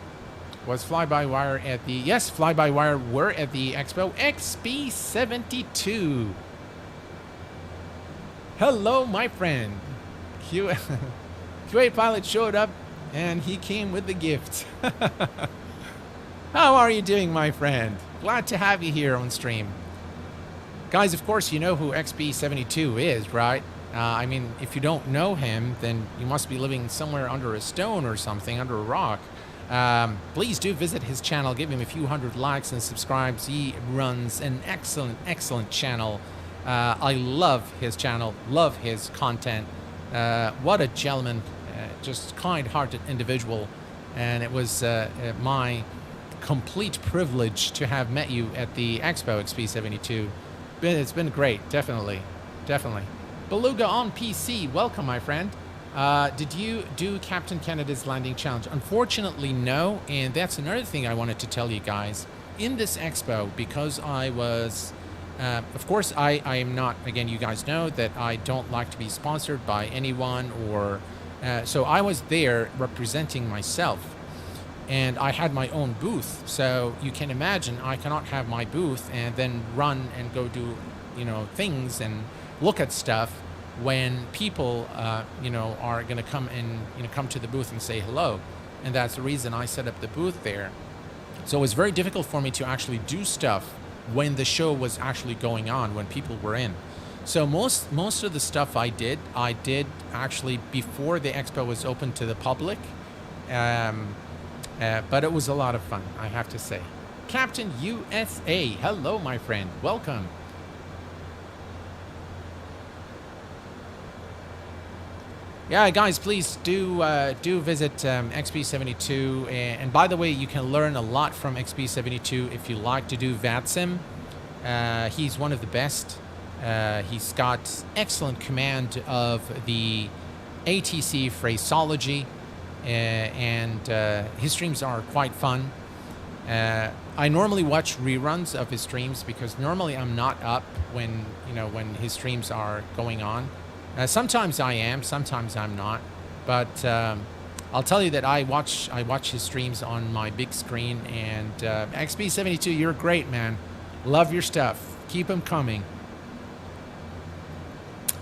Was fly-by-wire at the... Yes, fly-by-wire were at the Expo. XP72. Hello, my friend. Q8 Pilot showed up, and he came with the gift. How are you doing, my friend? Glad to have you here on stream. Guys, of course, you know who XP72 is, right? I mean, if you don't know him, then you must be living somewhere under a stone or something, under a rock. Please do visit his channel. Give him a few hundred likes and subscribes. He runs an excellent, excellent channel. I love his channel, love his content. What a gentleman, just kind-hearted individual. And it was my complete privilege to have met you at the Expo XP72. It's been great, definitely, definitely. Beluga on PC, welcome, my friend. Did you do Captain Canada's landing challenge? Unfortunately, no. And that's another thing I wanted to tell you guys. In this expo, because I was, of course, I am not, again, you guys know that I don't like to be sponsored by anyone, or so I was there representing myself. And I had my own booth. So you can imagine I cannot have my booth and then run and go do, you know, things and look at stuff when people, you know, are going to come and, you know, come to the booth and say hello. And that's the reason I set up the booth there. So it was very difficult for me to actually do stuff when the show was actually going on, when people were in. So most of the stuff I did actually before the expo was open to the public. But it was a lot of fun, I have to say. Captain USA, hello, my friend. Welcome. Yeah, guys, please do visit XP72. And by the way, you can learn a lot from XP72 if you like to do VATSIM. He's one of the best. He's got excellent command of the ATC phraseology, and his streams are quite fun. I normally watch reruns of his streams because normally I'm not up when his streams are going on. Sometimes I am, sometimes I'm not, but I'll tell you that I watch his streams on my big screen. And XP72, you're great, man. Love your stuff. Keep them coming.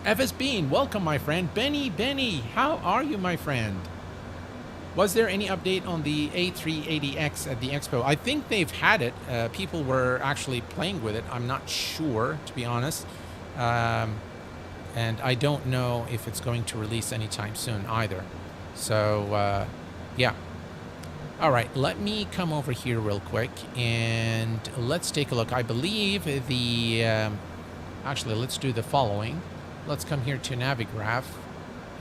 FS Bean, welcome, my friend. Benny, how are you, my friend? Was there any update on the A380X at the Expo? I think they've had it. People were actually playing with it. I'm not sure, to be honest. And I don't know if it's going to release anytime soon either. So, yeah. All right, let me come over here real quick and let's take a look. I believe the... actually, let's do the following. Let's come here to Navigraph,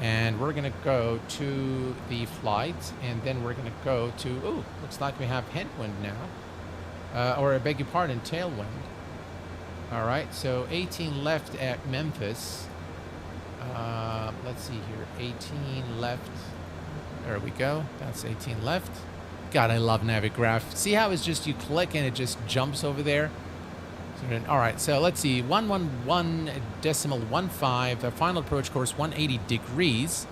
and we're going to go to the flight, and then we're going to go to... Oh, looks like we have headwind now. Or I beg your pardon, tailwind. All right, so 18 left at Memphis. Let's see here, 18 left. There we go. That's 18 left. God, I love Navigraph. See how it's just you click and it just jumps over there? So then, all right, so let's see. 111.15. The final approach course, 180 degrees.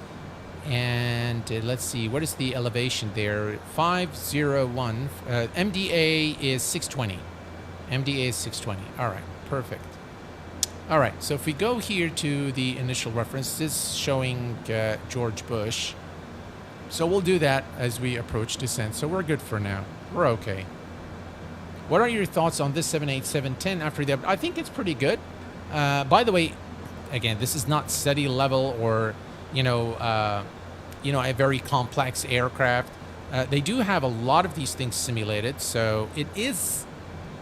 And let's see, what is the elevation there? 501. MDA is 620. MDA is 620. All right, perfect. All right, so if we go here to the initial reference, this is showing George Bush. So we'll do that as we approach descent. So we're good for now. We're okay. What are your thoughts on this 787-10 after the... I think it's pretty good. By the way, again, this is not study level or, a very complex aircraft. They do have a lot of these things simulated, so it is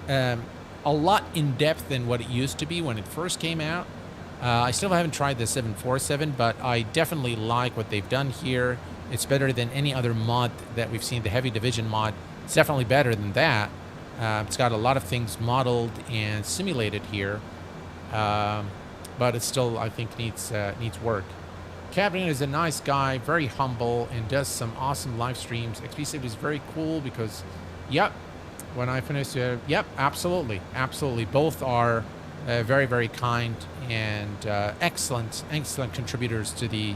a lot in depth than what it used to be when it first came out. I still haven't tried the 747, but I definitely like what they've done here. It's better than any other mod that we've seen. The Heavy Division mod, it's definitely better than that. It's got a lot of things modeled and simulated here, but it still, I think, needs work. Captain is a nice guy, very humble, and does some awesome live streams. XP7 is very cool because, yep, when I finished, yep, absolutely. Both are very, very kind and excellent contributors to the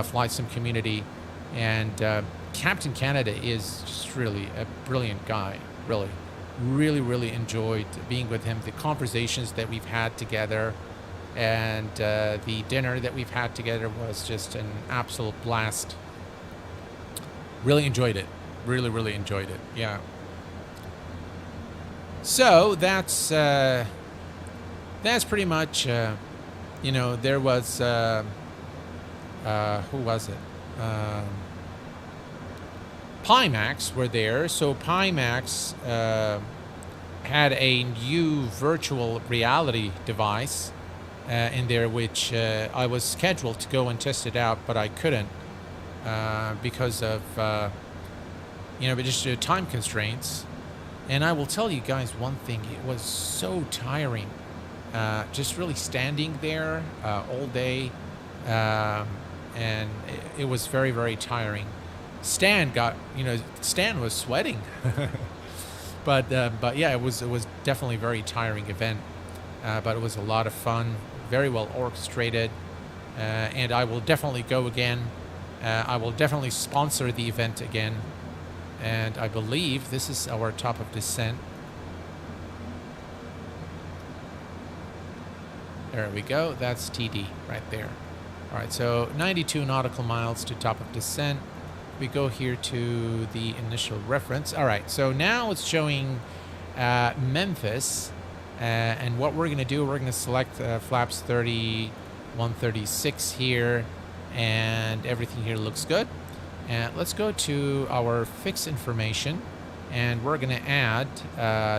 flight sim community. And Captain Canada is just really a brilliant guy, really enjoyed being with him. The conversations that we've had together and the dinner that we've had together was just an absolute blast. Really enjoyed it. Really enjoyed it. Yeah. So that's pretty much, there was, who was it? Pimax were there. So Pimax had a new virtual reality device in there, which I was scheduled to go and test it out, but I couldn't because of just time constraints. And I will tell you guys one thing: it was so tiring, just really standing there all day, and it was very, very tiring. Stan was sweating, but yeah, it was definitely a very tiring event, but it was a lot of fun, very well orchestrated, and I will definitely go again. I will definitely sponsor the event again, and I believe this is our top of descent. There we go. That's TD right there. All right, so 92 nautical miles to top of descent. We go here to the initial reference. All right, so now it's showing Memphis, and what we're going to do, we're going to select flaps 30, 136 here, and everything here looks good. And let's go to our fix information, and we're going to add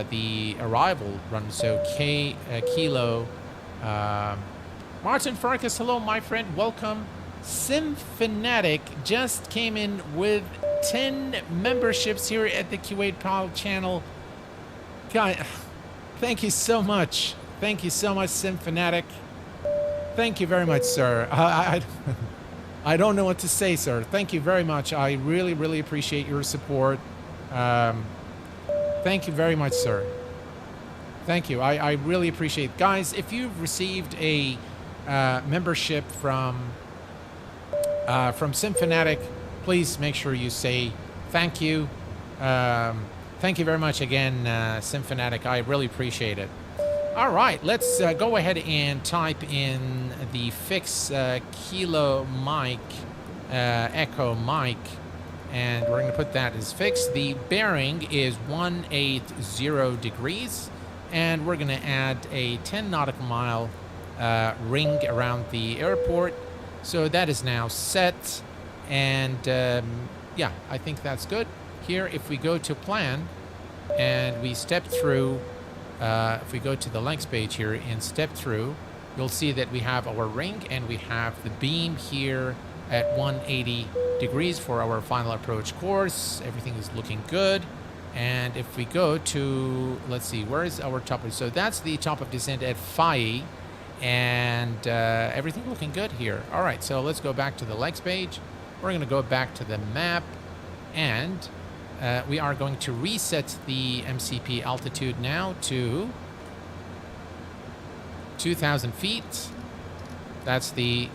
the arrival run. So Kilo. Martin Farkas, hello, my friend. Welcome. Simfanatic just came in with 10 memberships here at the Q8Pilot Channel. God, thank you so much. Thank you so much, Simfanatic. Thank you very much, sir. I don't know what to say, sir. Thank you very much. I really appreciate your support. Thank you very much, sir. Thank you. I really appreciate it. Guys, if you've received a membership from Simfanatic, please make sure you say thank you. Thank you very much again, Simfanatic. I really appreciate it. All right, let's go ahead and type in the fix Kilo Mike, Echo Mike, and we're going to put that as fixed. The bearing is 180 degrees, and we're going to add a 10 nautical mile ring around the airport. So that is now set. And yeah, I think that's good. Here, if we go to plan and we step through, if we go to the links page here and step through, you'll see that we have our ring and we have the beam here at 180 degrees for our final approach course. Everything is looking good. And if we go to, let's see, where is our top? So that's the top of descent at FAI, and everything looking good here. All right, so let's go back to the legs page. We're going to go back to the map, and we are going to reset the MCP altitude now to 2,000 feet. That's the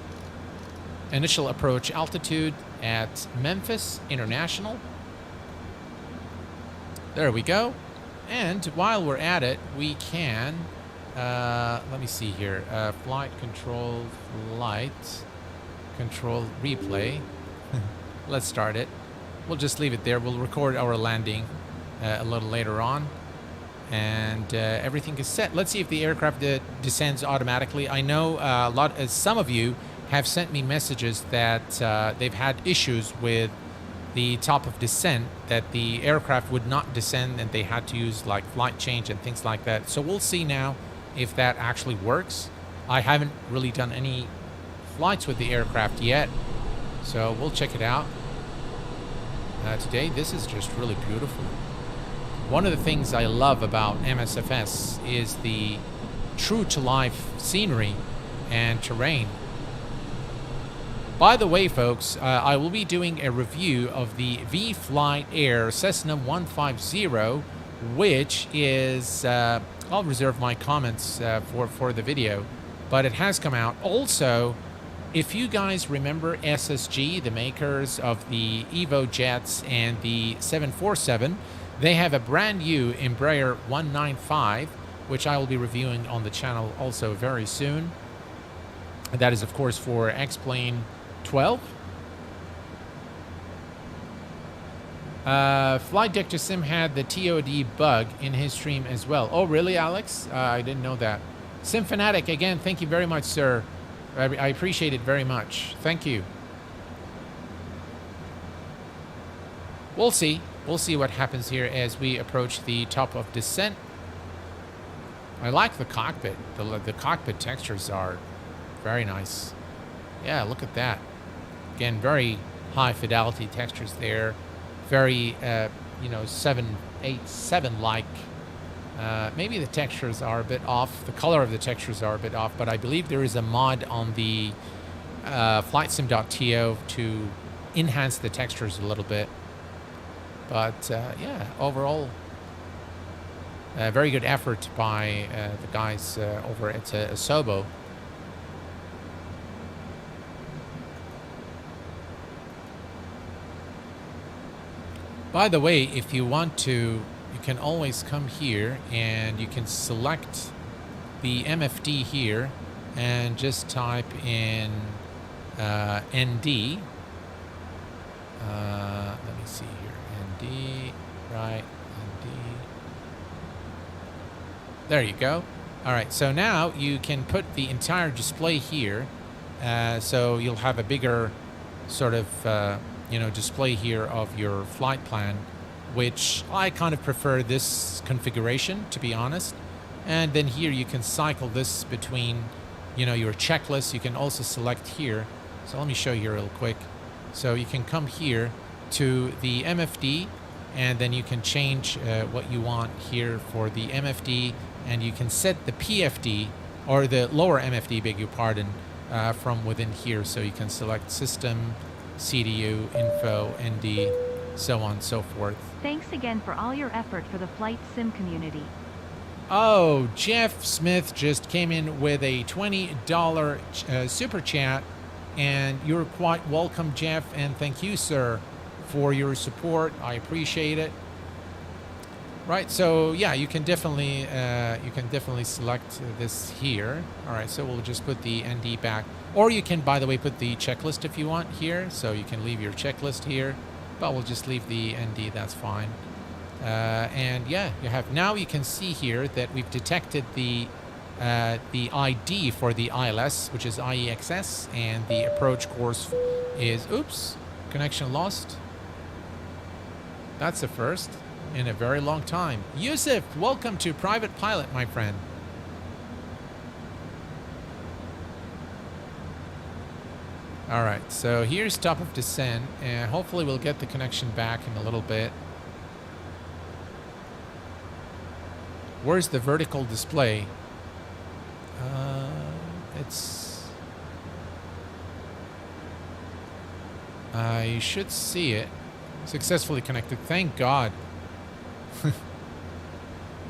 initial approach altitude at Memphis International. There we go. And while we're at it, we can, let me see here, flight control replay. Let's start it. We'll just leave it there. We'll record our landing a little later on. And everything is set. Let's see if the aircraft descends automatically. I know some of you have sent me messages that they've had issues with the top of descent, that the aircraft would not descend and they had to use like flight change and things like that. So we'll see now if that actually works. I haven't really done any flights with the aircraft yet, so we'll check it out today. This is just really beautiful. One of the things I love about MSFS is the true to life scenery and terrain. By the way, folks, I will be doing a review of the V-Flight Air Cessna 150, which is, I'll reserve my comments for the video, but it has come out. Also, if you guys remember SSG, the makers of the Evo jets and the 747, they have a brand new Embraer 195, which I will be reviewing on the channel also very soon. That is, of course, for X-Plane 12. Flight Deck to Sim had the TOD bug in his stream as well. Oh, really, Alex? I didn't know that. Sim Fanatic, again, thank you very much, sir. I appreciate it very much. Thank you. We'll see. We'll see what happens here as we approach the top of descent. I like the cockpit. The cockpit textures are very nice. Yeah, look at that. Again, very high fidelity textures there. Very, you know, 787 like. Maybe the textures are a bit off. The color of the textures are a bit off, but I believe there is a mod on the flightsim.to to enhance the textures a little bit. But yeah, overall, very good effort by the guys over at Asobo. By the way, if you want to, you can always come here and you can select the MFD here and just type in ND. Let me see here. ND, right, ND. There you go. All right, so now you can put the entire display here. So you'll have a bigger sort of you know, display here of your flight plan, which I kind of prefer this configuration, to be honest. And then here you can cycle this between, you know, your checklist. You can also select here. So let me show you real quick. So you can come here to the MFD, and then you can change what you want here for the MFD, and you can set the PFD, or the lower MFD, beg your pardon, from within here. So you can select system, CDU, info, ND, so on and so forth. Thanks again for all your effort for the flight sim community. Oh, Jeff Smith just came in with a $20 super chat, and you're quite welcome, Jeff, and thank you, sir, for your support. I appreciate it. Right, so yeah, you can definitely select this here. All right, so we'll just put the ND back, or you can, by the way, put the checklist if you want here. So you can leave your checklist here, but we'll just leave the ND. That's fine. And yeah, you have now. You can see here that we've detected the the ID for the ILS, which is IEXS, and the approach course is, oops, connection lost. That's the first in a very long time. Yusuf, welcome to Private Pilot, my friend. All right, so here's top of descent, and hopefully we'll get the connection back in a little bit. Where's the vertical display? It's... you should see it. Successfully connected. Thank God.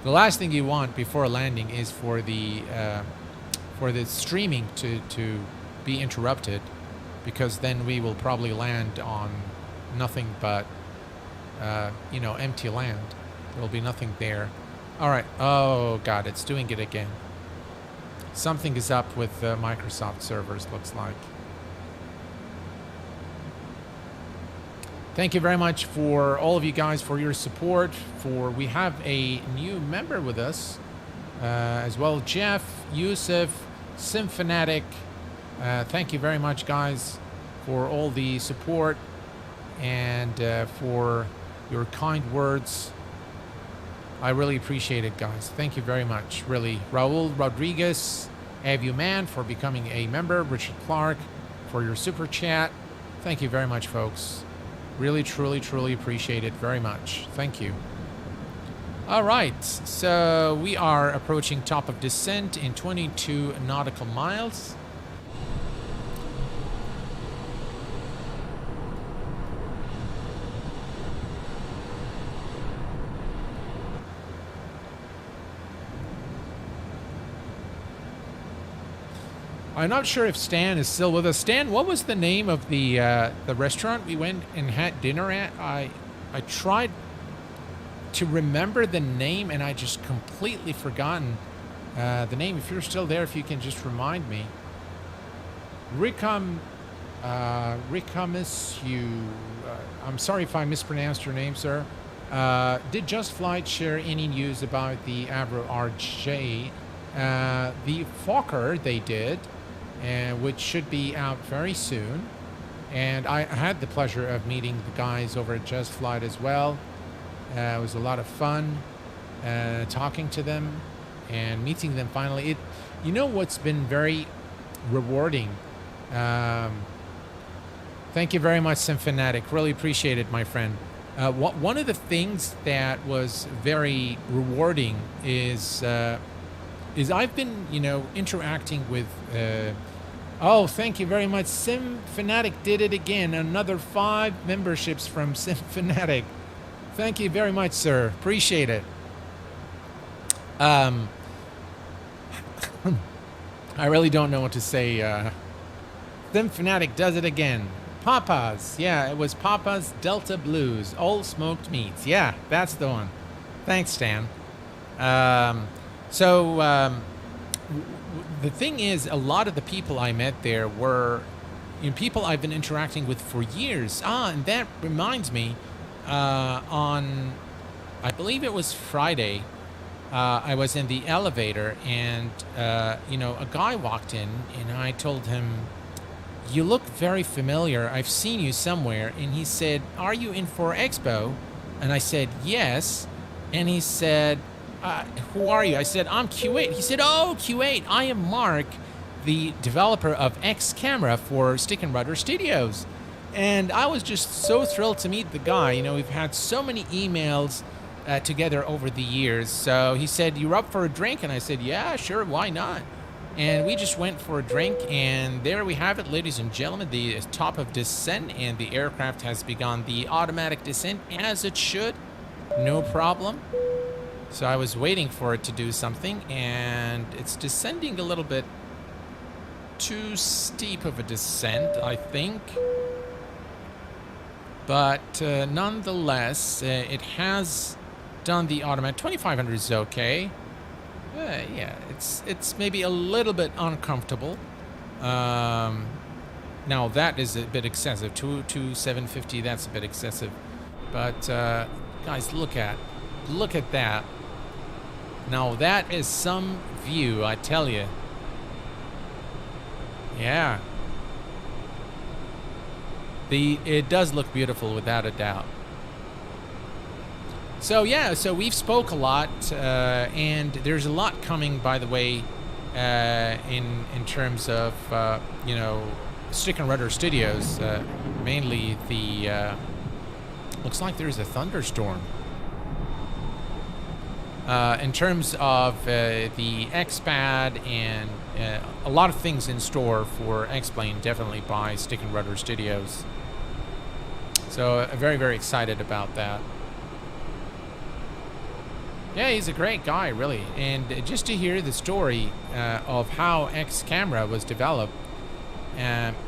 The last thing you want before landing is for the streaming to be interrupted, because then we will probably land on nothing but you know, empty land. There will be nothing there. All right. Oh God, it's doing it again. Something is up with Microsoft servers, looks like. Thank you very much for all of you guys for your support. We have a new member with us as well. Jeff, Yusuf, Symphanatic. Thank you very much, guys, for all the support and for your kind words. I really appreciate it, guys. Thank you very much, really. Raul Rodriguez, Avionics for becoming a member. Richard Clark for your super chat. Thank you very much, folks. Really, truly, truly appreciate it very much. Thank you. All right, so we are approaching top of descent in 22 nautical miles. I'm not sure if Stan is still with us. Stan, what was the name of the restaurant we went and had dinner at? I tried to remember the name and I just completely forgotten the name. If you're still there, if you can just remind me. Ricamus, I'm sorry if I mispronounced your name, sir. Did Just Flight share any news about the Avro RJ? The Fokker, they did. Which should be out very soon. And I had the pleasure of meeting the guys over at Just Flight as well. It was a lot of fun talking to them and meeting them finally. You know what's been very rewarding? Thank you very much, Symphanatic. Really appreciate it, my friend. One of the things that was very rewarding is I've been, you know, interacting with... oh, thank you very much. Symphanatic did it again. Another 5 memberships from Symphanatic. Thank you very much, sir. Appreciate it. I really don't know what to say. Symphanatic does it again. Papa's. Yeah, it was Papa's Delta Blues. All smoked meats. Yeah, that's the one. Thanks, Stan. The thing is, a lot of the people I met there were, you know, people I've been interacting with for years. And that reminds me, on, I believe it was Friday, I was in the elevator and, you know, a guy walked in and I told him, "You look very familiar. I've seen you somewhere." And he said, "Are you in for Expo?" And I said, "Yes." And he said, "Who are you?" I said, "I'm Q8. He said, "Oh, Q8, I am Mark, the developer of X Camera for Stick and Rudder Studios." And I was just so thrilled to meet the guy. You know, we've had so many emails together over the years. So he said, "You're up for a drink?" And I said, "Yeah, sure, why not?" And we just went for a drink, and there we have it, ladies and gentlemen, the top of descent, and the aircraft has begun the automatic descent as it should. No problem. So I was waiting for it to do something, and it's descending a little bit too steep of a descent, I think. But nonetheless, it has done the automatic. 2500 is okay. Yeah, it's maybe a little bit uncomfortable. Now that is a bit excessive. 750, that's a bit excessive. But guys, look at that. Now that is some view, I tell you. Yeah. It does look beautiful without a doubt. So yeah, so we've spoke a lot, and there's a lot coming, by the way, in terms of you know, Stick and Rudder Studios. Mainly the looks like there's a thunderstorm. In terms of the X-Pad and a lot of things in store for X-Plane, definitely by Stick and Rudder Studios. So very, very excited about that. Yeah, he's a great guy, really. And just to hear the story of how X camera was developed,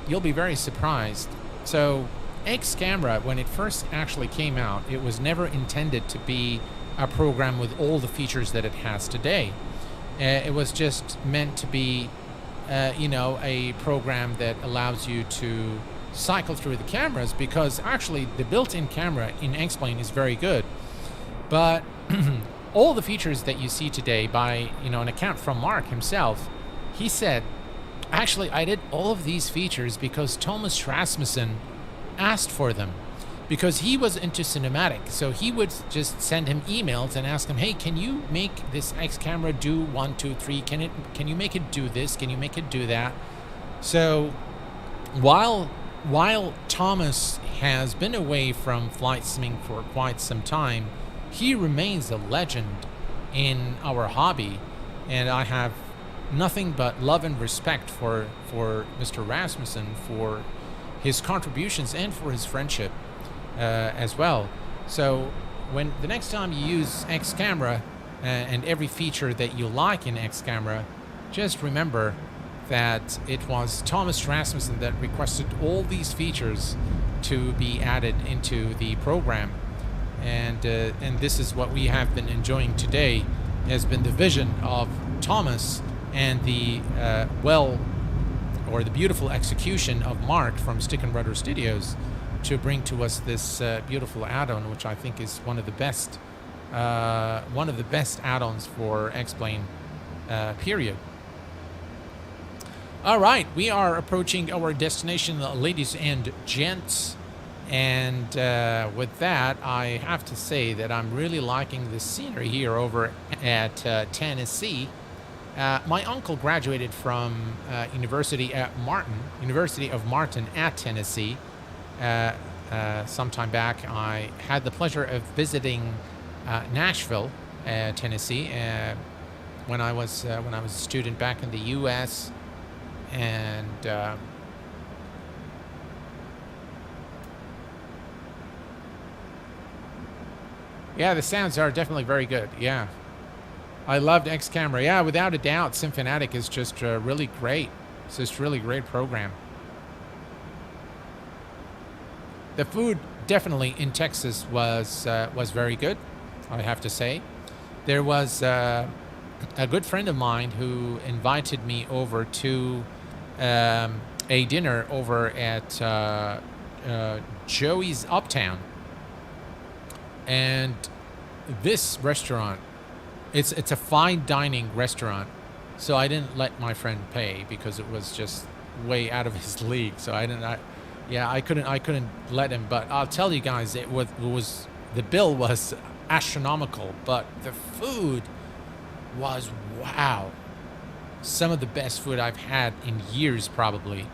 you'll be very surprised. So X camera, when it first actually came out, it was never intended to be a program with all the features that it has today. It was just meant to be, you know, a program that allows you to cycle through the cameras, because actually the built-in camera in X-Plane is very good. But all the features that you see today, by, you know, an account from Mark himself, he said, actually, I did all of these features because Thomas Rasmussen asked for them, because he was into cinematic. So he would just send him emails and ask him, hey, can you make this X camera do 1, 2, 3? Can you make it do this? Can you make it do that? So while Thomas has been away from flight simming for quite some time, he remains a legend in our hobby, and I have nothing but love and respect for Mr. Rasmussen, for his contributions and for his friendship as well. So when the next time you use X camera and every feature that you like in X camera, just remember that it was Thomas Rasmussen that requested all these features to be added into the program. And this is what we have been enjoying today, has been the vision of Thomas and the the beautiful execution of Mark from Stick and Rudder Studios to bring to us this beautiful add-on, which I think is one of the best add-ons for X-Plane, period. All right, we are approaching our destination, ladies and gents. And with that, I have to say that I'm really liking the scenery here over at Tennessee. My uncle graduated from University of Martin at Tennessee some time back. I had the pleasure of visiting Nashville, Tennessee, when I was a student back in the U.S. And yeah, the sounds are definitely very good. Yeah, I loved X camera. Yeah, without a doubt, Symphonic is just really great. It's just really great program. The food definitely in Texas was very good, I have to say. There was a good friend of mine who invited me over to a dinner over at Joey's Uptown. And this restaurant, it's a fine dining restaurant, so I didn't let my friend pay because it was just way out of his league. So I couldn't let him. But I'll tell you guys, it was the bill was astronomical, but the food was wow. Some of the best food I've had in years probably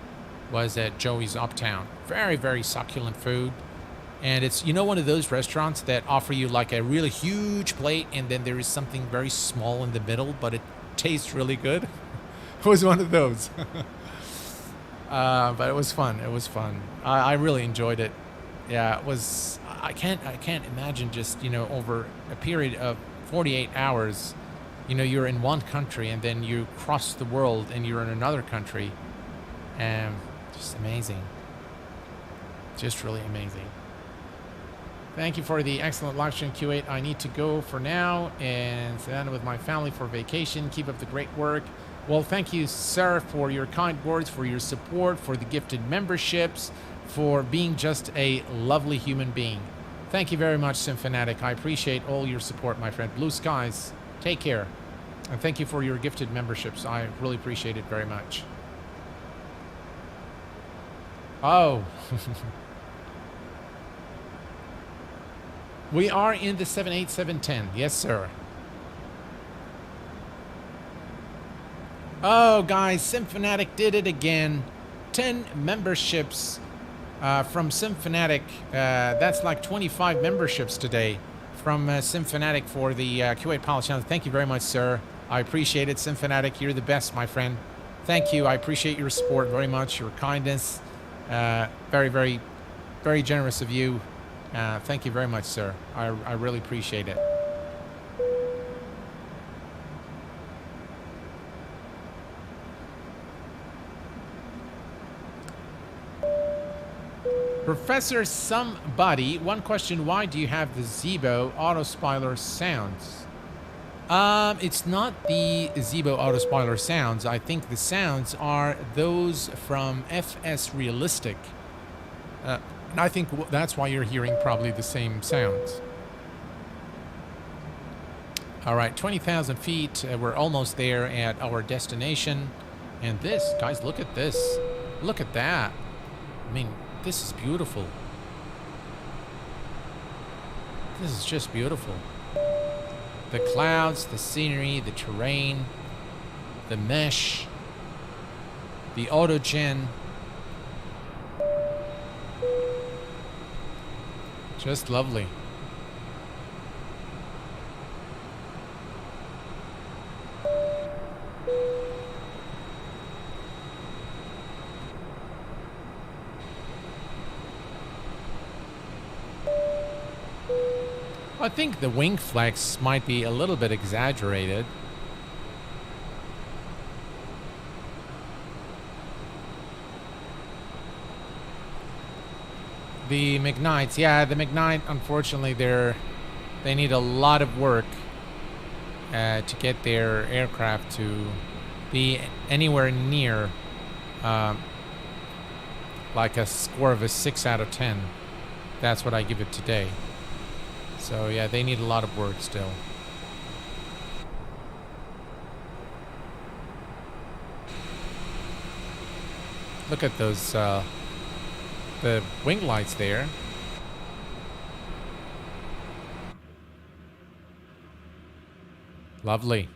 was at Joey's Uptown. Very, very succulent food. And it's, you know, one of those restaurants that offer you like a really huge plate and then there is something very small in the middle, but it tastes really good. It was one of those. But it was fun. It was fun. I really enjoyed it. Yeah, it was. I can't imagine just, you know, over a period of 48 hours, you know, you're in one country and then you cross the world and you're in another country. Just amazing. Just really amazing. Thank you for the excellent live stream, Q8. I need to go for now and then with my family for vacation. Keep up the great work. Well, thank you, sir, for your kind words, for your support, for the gifted memberships, for being just a lovely human being. Thank you very much, Symphonic. I appreciate all your support, my friend. Blue skies. Take care. And thank you for your gifted memberships. I really appreciate it very much. Oh. We are in the 78710. Yes, sir. Oh, guys, Symphanatic did it again. 10 memberships from Symphanatic. That's like 25 memberships today from Symphanatic for the Q8Pilot Channel. Thank you very much, sir. I appreciate it, Symphanatic. You're the best, my friend. Thank you. I appreciate your support very much, your kindness. Very, very, very generous of you. Thank you very much, sir. I really appreciate it. Professor Somebody, one question, why do you have the Zibo auto-spoiler sounds? It's not the Zibo auto-spoiler sounds. I think the sounds are those from FS Realistic. And I think that's why you're hearing probably the same sounds. All right, 20,000 feet. We're almost there at our destination. And this, guys, look at this. Look at that. I mean, this is beautiful. This is just beautiful. The clouds, the scenery, the terrain, the mesh, the autogen. Just lovely. I think the wing flex might be a little bit exaggerated. The McKnights, yeah, the McKnight, unfortunately, they need a lot of work to get their aircraft to be anywhere near like a score of a 6 out of 10. That's what I give it today. So yeah, they need a lot of work still. Look at those the wing lights there. Lovely.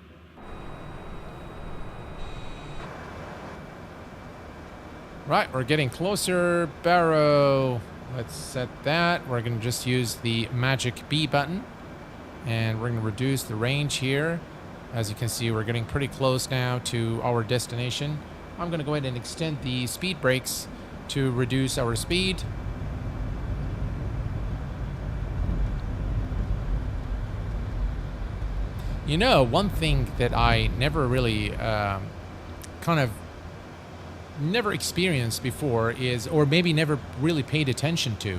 Right, we're getting closer. Barrow. Let's set that. We're going to just use the magic B button. And we're going to reduce the range here. As you can see, we're getting pretty close now to our destination. I'm going to go ahead and extend the speed brakes to reduce our speed. You know, one thing that I never really never experienced before is, or maybe never really paid attention to,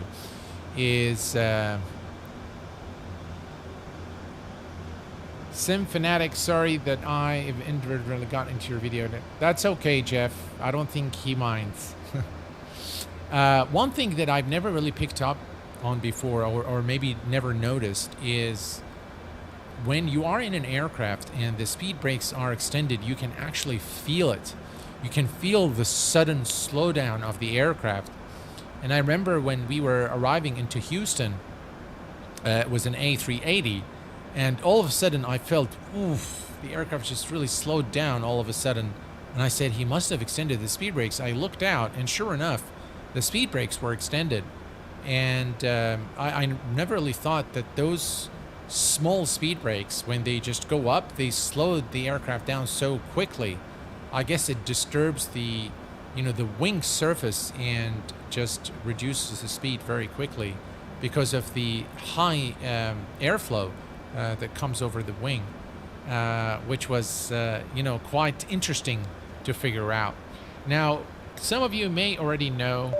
is Symphanatic, sorry that I have inadvertently got into your video. That's okay, Jeff. I don't think he minds. One thing that I've never really picked up on before, or maybe never noticed, is when you are in an aircraft and the speed brakes are extended, you can actually feel it. You can feel the sudden slowdown of the aircraft. And I remember when we were arriving into Houston, it was an A380, and all of a sudden I felt, oof, the aircraft just really slowed down all of a sudden. And I said, he must have extended the speed brakes. I looked out, and sure enough, the speed brakes were extended. And I never really thought that those small speed brakes, when they just go up, they slowed the aircraft down so quickly. I guess it disturbs the, the wing surface and just reduces the speed very quickly because of the high airflow that comes over the wing, which was, quite interesting to figure out. Now, some of you may already know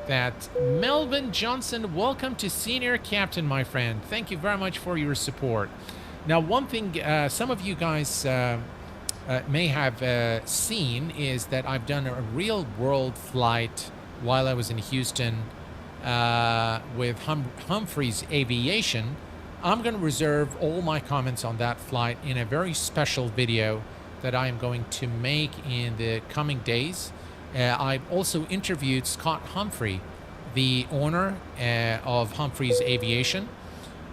that Melvin Johnson, welcome to Senior Captain, my friend. Thank you very much for your support. Now, one thing some of you guys may have seen is that I've done a real-world flight while I was in Houston with Humphreys Aviation. I'm going to reserve all my comments on that flight in a very special video that I am going to make in the coming days. I've also interviewed Scott Humphrey, the owner of Humphrey's Aviation.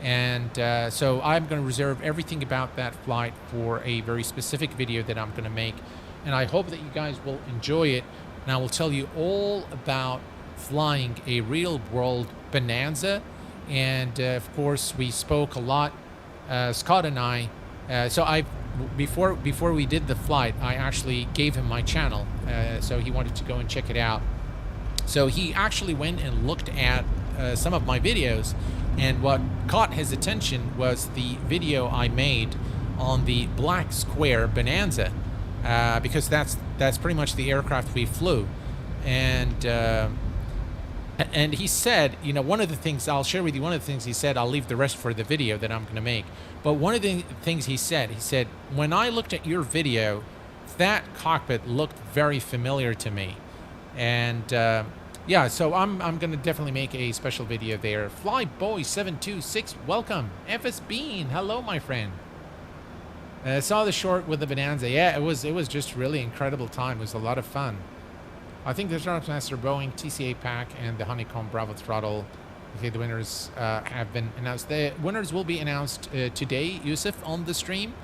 And so I'm going to reserve everything about that flight for a very specific video that I'm going to make. And I hope that you guys will enjoy it. And I will tell you all about flying a real-world Bonanza. And of course, we spoke a lot, Scott and I. So before we did the flight, I actually gave him my channel. So he wanted to go and check it out. So he actually went and looked at some of my videos. And what caught his attention was the video I made on the Black Square Bonanza, because that's pretty much the aircraft we flew. And he said, you know, one of the things I'll share with you, one of the things he said, I'll leave the rest for the video that I'm going to make. But one of the things he said, when I looked at your video, that cockpit looked very familiar to me. And yeah, so I'm going to definitely make a special video there. Flyboy726, welcome. FS Bean, hello, my friend. Saw the short with the Bonanza. Yeah, it was just really incredible time. It was a lot of fun. I think the Master Boeing TCA pack and the Honeycomb Bravo throttle. Okay, the winners have been announced. The winners will be announced today, Yusuf, on the stream.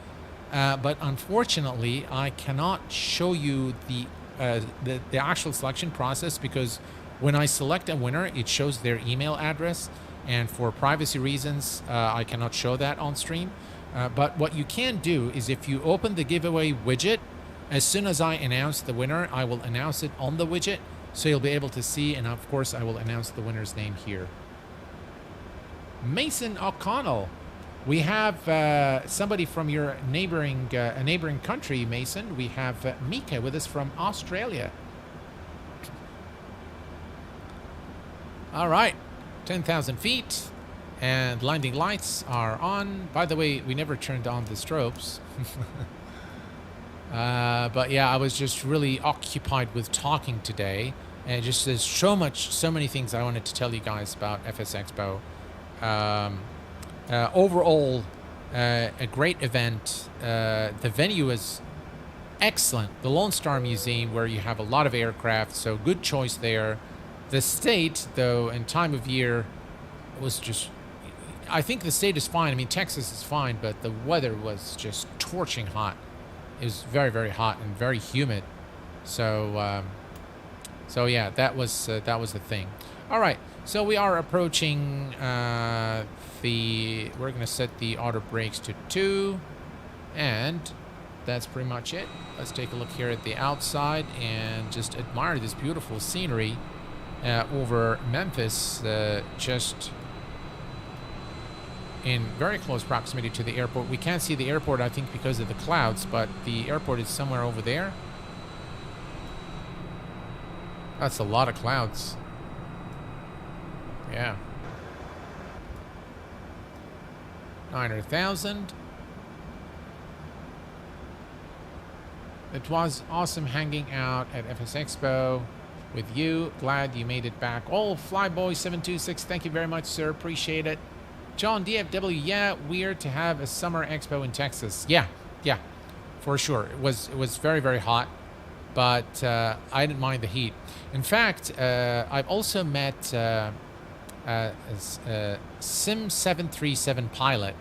But unfortunately, I cannot show you the actual selection process, because when I select a winner, it shows their email address, and for privacy reasons, I cannot show that on stream. But what you can do is, if you open the giveaway widget, as soon as I announce the winner, I will announce it on the widget, so you'll be able to see, and of course, I will announce the winner's name here. Mason O'Connell. We have somebody from your neighboring country, Mason. We have Mika with us from Australia. All right, 10,000 feet, and landing lights are on. By the way, we never turned on the strobes. But yeah, I was just really occupied with talking today, and just there's so many things I wanted to tell you guys about FS Expo. Overall, a great event. The venue is excellent. The Lone Star Museum, where you have a lot of aircraft, so good choice there. The state, though, and time of year was just... I think the state is fine. I mean, Texas is fine, but the weather was just torching hot. It was very, very hot and very humid. So, so yeah, that was the thing. All right, so we are approaching we're going to set the auto brakes to 2, and that's pretty much it. Let's take a look here at the outside and just admire this beautiful scenery over Memphis, just in very close proximity to the airport. We can't see the airport, I think, because of the clouds, but the airport is somewhere over there. That's a lot of clouds. Yeah. 900,000. It was awesome hanging out at FS Expo with you. Glad you made it back. Oh, Flyboy726, thank you very much, sir. Appreciate it. John DFW, yeah, weird to have a summer expo in Texas. Yeah, for sure. It was very, very hot, but I didn't mind the heat. In fact, I've also met Sim737 pilot,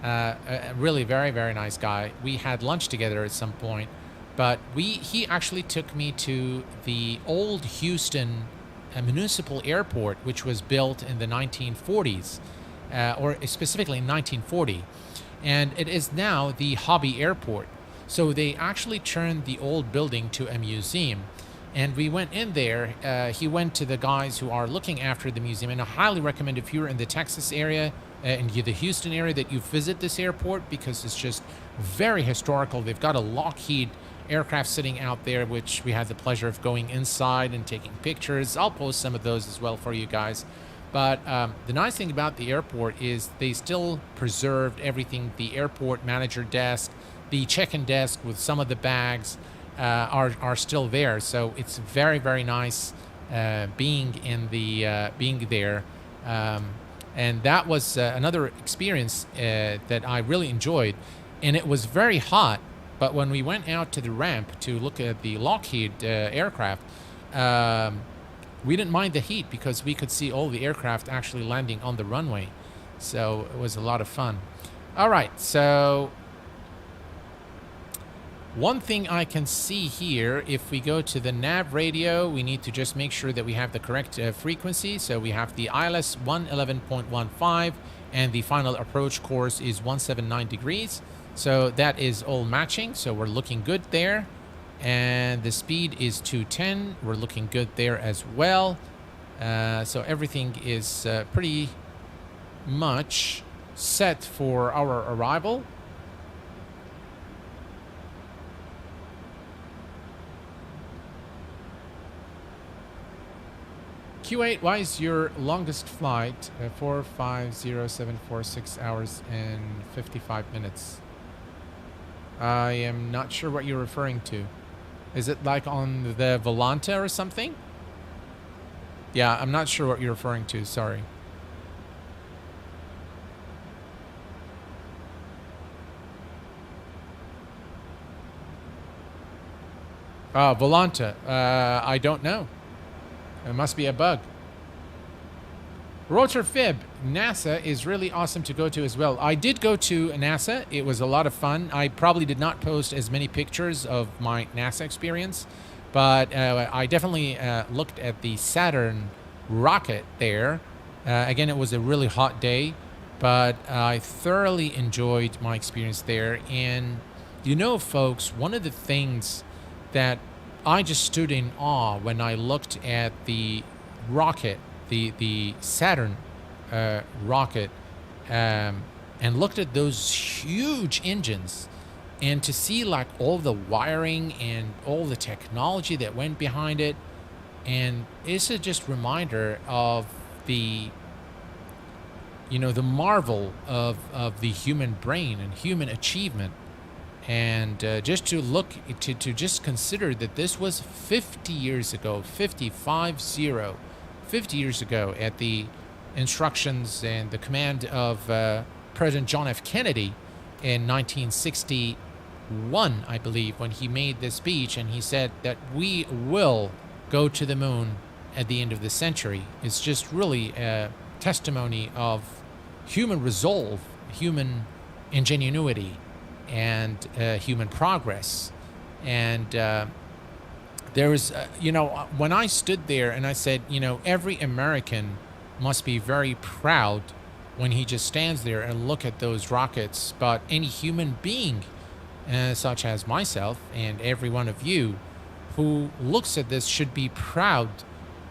a really very, very nice guy. We had lunch together at some point, but he actually took me to the old Houston municipal airport, which was built in the 1940s. Or specifically in 1940, and it is now the hobby airport. So they actually turned the old building to a museum, and we went in there. He went to the guys who are looking after the museum, and I highly recommend, if you're in the Texas area and the Houston area, that you visit this airport, because it's just very historical. They've got a Lockheed aircraft sitting out there, which we had the pleasure of going inside and taking pictures. I'll post some of those as well for you guys. But the nice thing about the airport is they still preserved everything. The airport manager desk, the check-in desk with some of the bags are still there. So it's very, very nice being there. And that was another experience that I really enjoyed. And it was very hot, but when we went out to the ramp to look at the Lockheed aircraft, we didn't mind the heat because we could see all the aircraft actually landing on the runway. So it was a lot of fun. All right, so one thing I can see here, if we go to the nav radio, we need to just make sure that we have the correct frequency. So we have the ILS 111.15 and the final approach course is 179 degrees. So that is all matching. So we're looking good there. And the speed is 210. We're looking good there as well. So everything is pretty much set for our arrival. Q8, why is your longest flight 450746 hours and 55 minutes? I am not sure what you're referring to. Is it like on the Volanta or something? Yeah, I'm not sure what you're referring to, sorry. Volanta, I don't know. It must be a bug. Rotor Fib, NASA is really awesome to go to as well. I did go to NASA. It was a lot of fun. I probably did not post as many pictures of my NASA experience, but I definitely looked at the Saturn rocket there. Again, it was a really hot day, but I thoroughly enjoyed my experience there. And you know, folks, one of the things that I just stood in awe when I looked at the rocket, the Saturn rocket, and looked at those huge engines, and to see like all the wiring and all the technology that went behind it. And it's a just reminder of the, you know, the marvel of the human brain and human achievement. And just to look, to just consider that this was 50 years ago, 50 years ago, at the instructions and the command of President John F. Kennedy in 1961, I believe, when he made this speech and he said that we will go to the moon at the end of the century. It's just really a testimony of human resolve, human ingenuity, and human progress. And there was, you know, when I stood there and I said, you know, every American must be very proud when he just stands there and look at those rockets, but any human being, such as myself and every one of you who looks at this, should be proud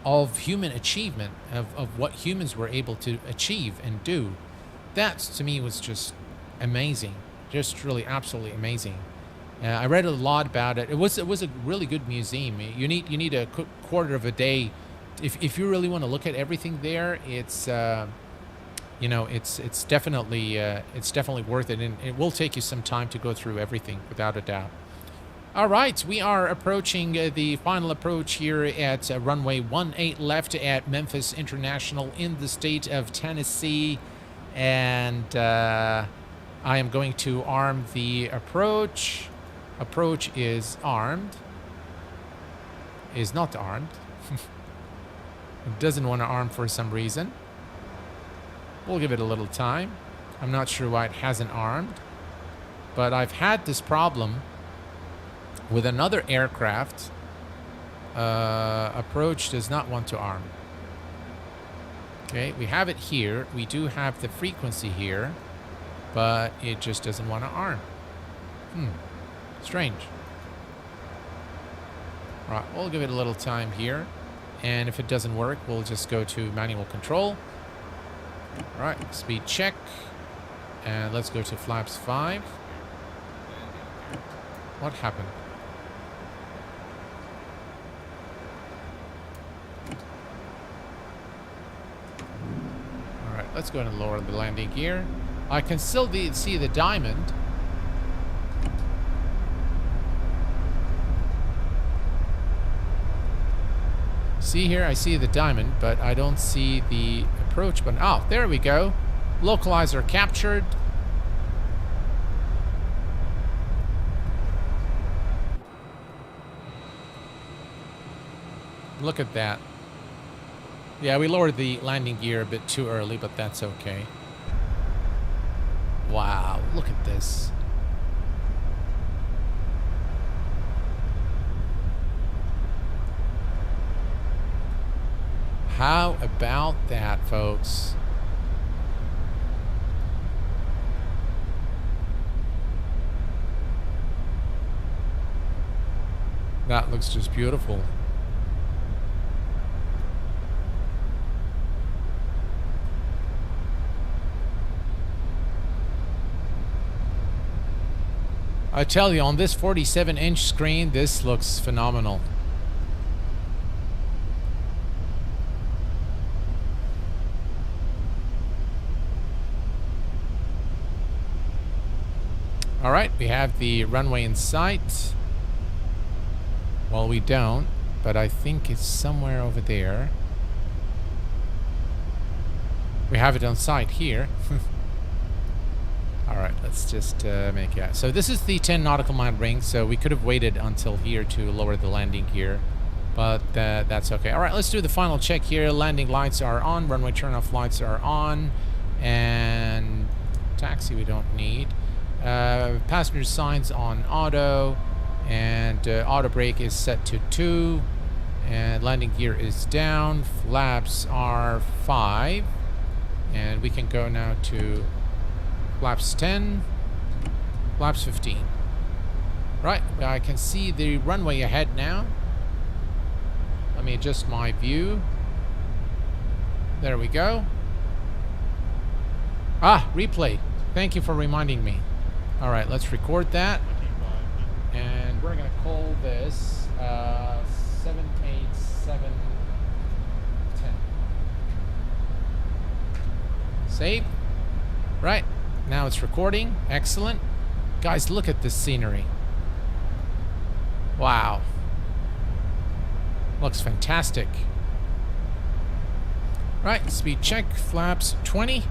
of human achievement, of what humans were able to achieve and do. That, to me, was just amazing. Just really absolutely amazing. I read a lot about it. It was a really good museum. You need a quarter of a day if you really want to look at everything there. It's you know, it's definitely worth it, and it will take you some time to go through everything, without a doubt. All right, we are approaching the final approach here at runway 18 left at Memphis International in the state of Tennessee, and I am going to arm the approach. Approach is armed. Is not armed. It doesn't want to arm for some reason. We'll give it a little time. I'm not sure why it hasn't armed, but I've had this problem with another aircraft. Approach does not want to arm. Okay, we have it here. We do have the frequency here, but it just doesn't want to arm. Strange. All right, we'll give it a little time here, and if it doesn't work, we'll just go to manual control. All right, speed check, and let's go to flaps 5. What happened? All right, let's go and lower the landing gear. I can still see the diamond. See here, I see the diamond, but I don't see the approach button. Oh, there we go. Localizer captured. Look at that. Yeah, we lowered the landing gear a bit too early, but that's okay. Wow, look at this. How about that, folks? That looks just beautiful. I tell you, on this 47-inch screen, this looks phenomenal. All right, we have the runway in sight. Well, we don't, but I think it's somewhere over there. We have it on site here. All right, let's just make it. So this is the 10 nautical mile ring, so we could have waited until here to lower the landing gear, but that's okay. All right, let's do the final check here. Landing lights are on, runway turn-off lights are on, and taxi we don't need. Passenger signs on auto, and auto brake is set to 2, and landing gear is down. Flaps are 5, and we can go now to flaps 10, flaps 15. Right, I can see the runway ahead now. Let me adjust my view. There we go. Ah, replay. Thank you for reminding me. All right, let's record that. And we're going to call this 78710. Save. Right. Now it's recording. Excellent. Guys, look at this scenery. Wow. Looks fantastic. Right, speed check. Flaps 20.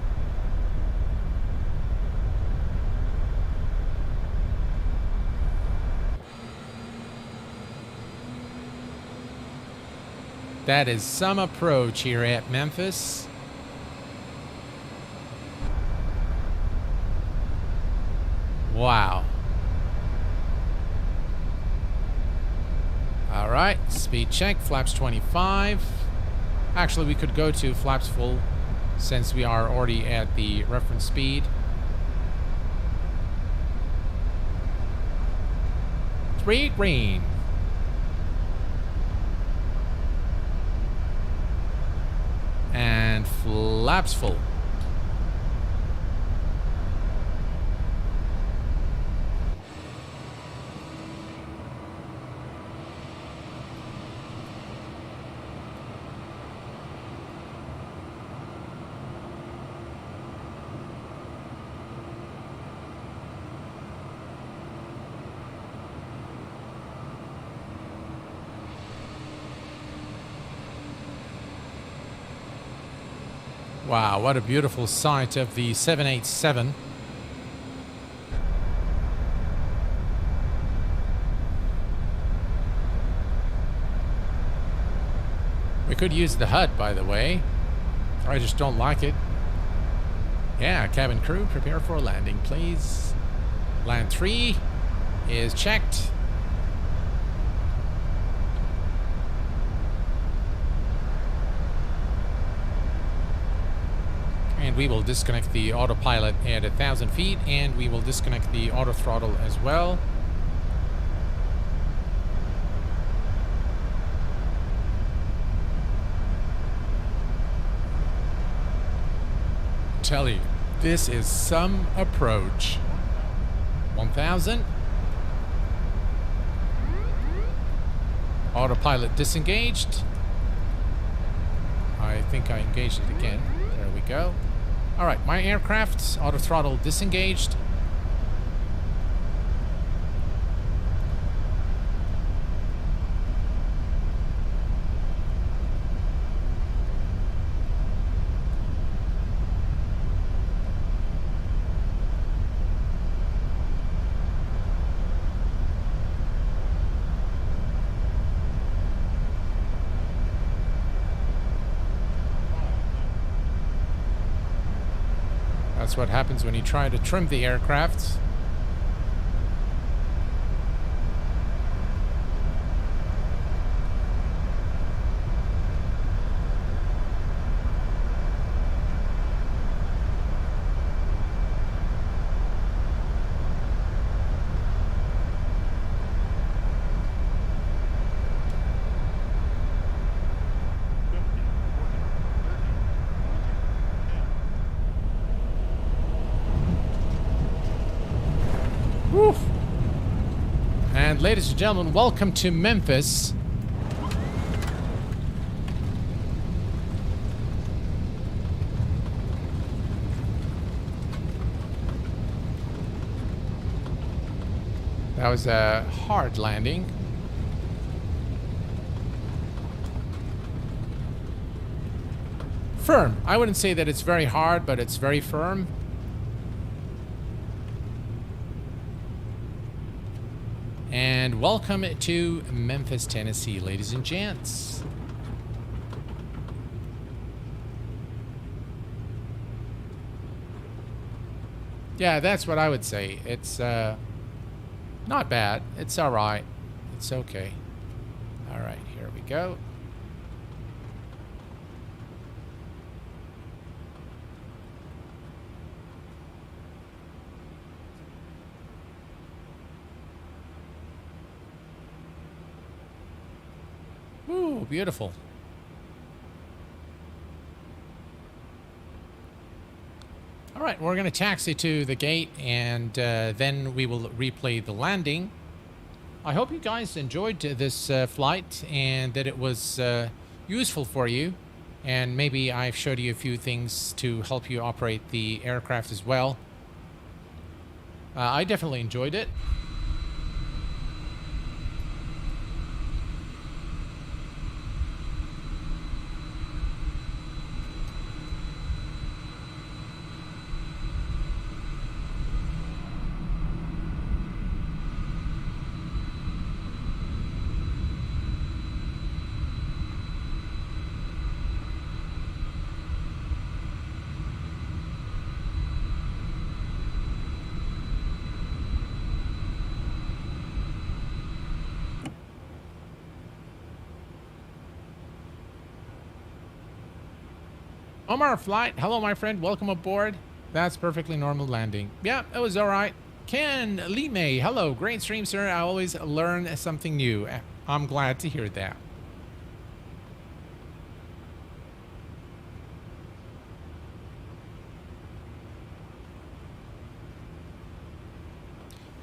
That is some approach here at Memphis. Wow. All right, speed check, flaps 25. Actually, we could go to flaps full since we are already at the reference speed. 3 green. And flaps full. Wow, what a beautiful sight of the 787. We could use the HUD, by the way. I just don't like it. Yeah, cabin crew, prepare for landing, please. Land 3 is checked. And we will disconnect the autopilot at 1,000 feet, and we will disconnect the auto throttle as well. Tell you, this is some approach. 1,000. Autopilot disengaged. I think I engaged it again. There we go. All right, my aircraft, auto throttle disengaged. That's what happens when you try to trim the aircraft. Woof. And ladies and gentlemen, welcome to Memphis. That was a hard landing. Firm. I wouldn't say that it's very hard, but it's very firm. And welcome to Memphis, Tennessee, ladies and gents. Yeah, that's what I would say. It's not bad. It's all right. It's okay. All right, here we go. Ooh, beautiful. All right, we're going to taxi to the gate, and then we will replay the landing. I hope you guys enjoyed this flight and that it was useful for you. And maybe I've showed you a few things to help you operate the aircraft as well. I definitely enjoyed it. Omar Flight, hello my friend, welcome aboard. That's perfectly normal landing. Yeah, it was all right. Ken Lee May, hello, great stream, sir. I always learn something new. I'm glad to hear that.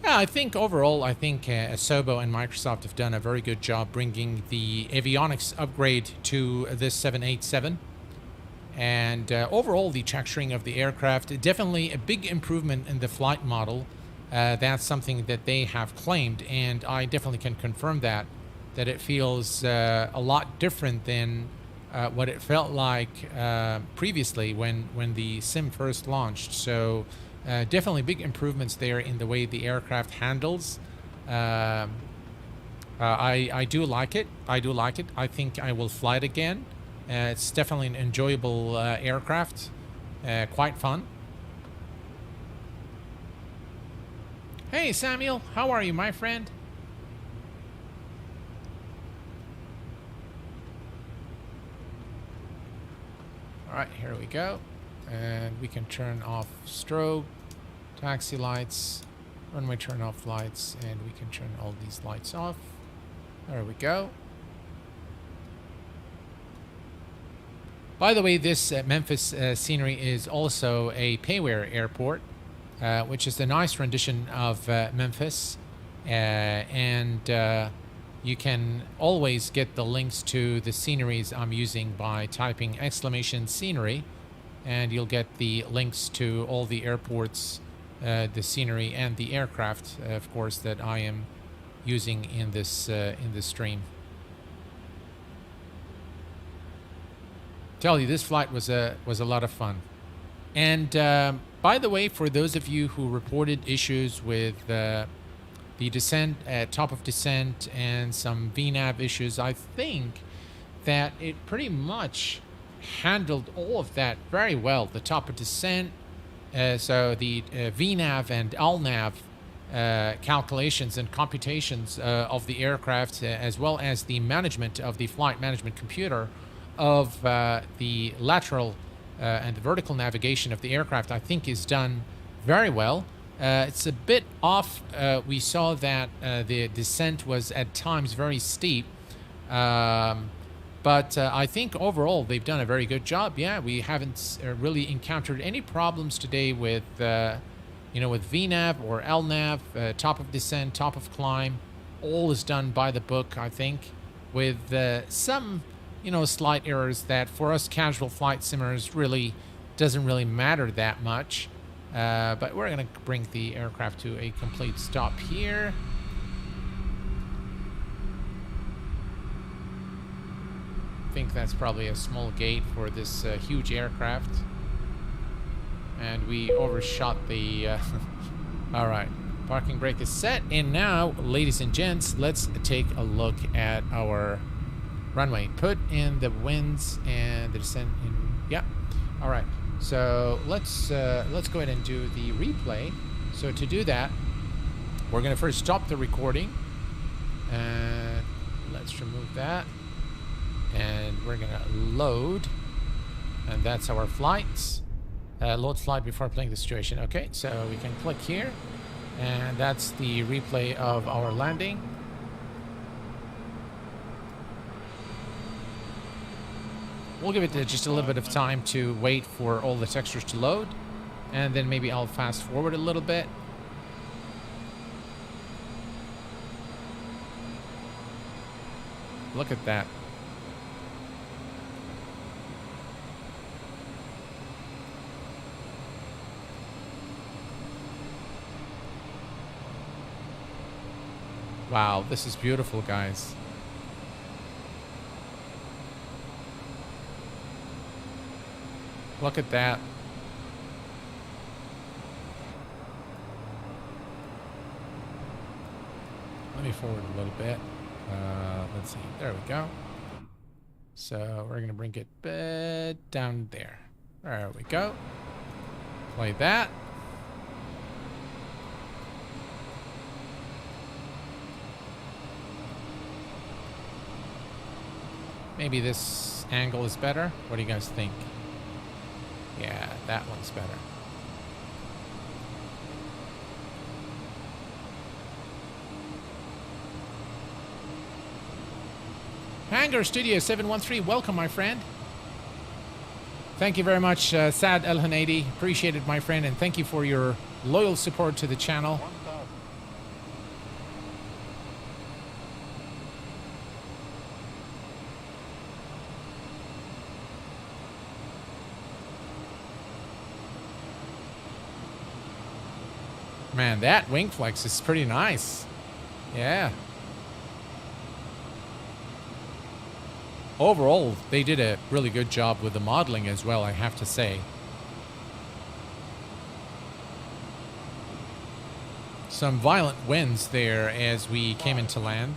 Yeah, I think overall, Asobo and Microsoft have done a very good job bringing the avionics upgrade to this 787. And overall, the texturing of the aircraft, definitely a big improvement in the flight model. That's something that they have claimed, and I definitely can confirm that it feels a lot different than what it felt like previously when the sim first launched. So definitely big improvements there in the way the aircraft handles. I do like it. I think I will fly it again. It's definitely an enjoyable aircraft, quite fun. Hey Samuel, how are you, my friend? All right, here we go. And we can turn off strobe, taxi lights, runway turn off lights, and we can turn all these lights off. There we go. By the way, this Memphis scenery is also a Payware airport, which is a nice rendition of Memphis. And you can always get the links to the sceneries I'm using by typing !scenery, and you'll get the links to all the airports, the scenery, and the aircraft, of course, that I am using in this stream. Tell you, this flight was a lot of fun. And by the way, for those of you who reported issues with the descent, top of descent, and some VNAV issues, I think that it pretty much handled all of that very well. The top of descent, So the VNAV and LNAV calculations and computations of the aircraft, as well as the management of the flight management computer of the lateral and the vertical navigation of the aircraft, I think is done very well. It's a bit off. We saw that the descent was at times very steep. But I think overall they've done a very good job. Yeah, we haven't really encountered any problems today with, with VNAV or LNAV, top of descent, top of climb. All is done by the book, I think, with some, slight errors that for us casual flight simmers really doesn't really matter that much. But we're going to bring the aircraft to a complete stop here. I think that's probably a small gate for this huge aircraft. And we overshot the... all right. Parking brake is set. And now, ladies and gents, let's take a look at our runway. Put in the winds and the descent in... Yeah. All right. So let's go ahead and do the replay. So to do that, we're going to first stop the recording. And let's remove that. And we're going to load. And that's our flights. Load flight before playing the situation. Okay, so we can click here. And that's the replay of our landing. We'll give it just a little bit of time to wait for all the textures to load. And then maybe I'll fast forward a little bit. Look at that. Wow, this is beautiful, guys. Look at that. Let me forward a little bit. Let's see. There we go. So we're going to bring it down there. There we go. Play that. Maybe this angle is better. What do you guys think? Yeah, that one's better. Hangar Studio 713, welcome, my friend. Thank you very much, Sad El Hanadi. Appreciate it, my friend, and thank you for your loyal support to the channel. Man, that wing flex is pretty nice. Yeah. Overall, they did a really good job with the modeling as well, I have to say. Some violent winds there as we came into land.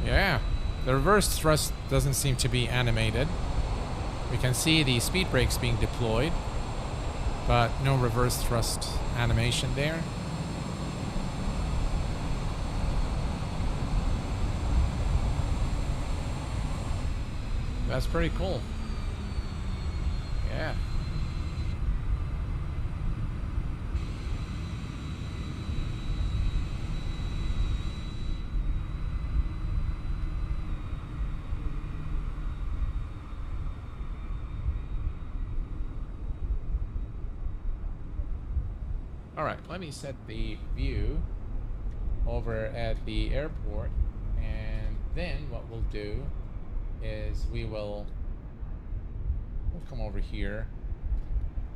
Yeah, the reverse thrust doesn't seem to be animated. We can see the speed brakes being deployed, but no reverse thrust animation there. That's pretty cool. Yeah. All right, let me set the view over at the airport, and then what we'll do is we'll come over here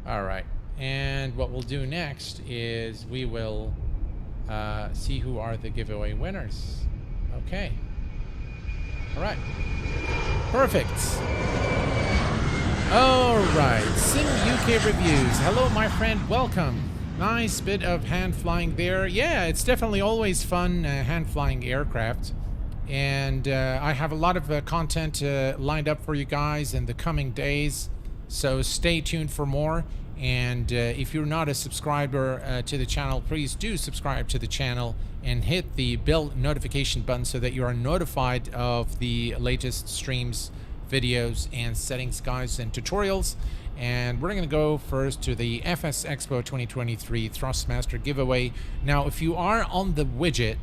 All right. And what we'll do next is we will see who are the giveaway winners. Okay. All right. Perfect. All right. Sim UK Reviews. Hello, my friend. Welcome. Nice bit of hand flying there. Yeah, it's definitely always fun hand flying aircraft. And I have a lot of content lined up for you guys in the coming days. So stay tuned for more. And if you're not a subscriber to the channel, please do subscribe to the channel and hit the bell notification button so that you are notified of the latest streams, videos, and settings guides and tutorials. And we're going to go first to the FS Expo 2023 Thrustmaster giveaway. Now, if you are on the widget,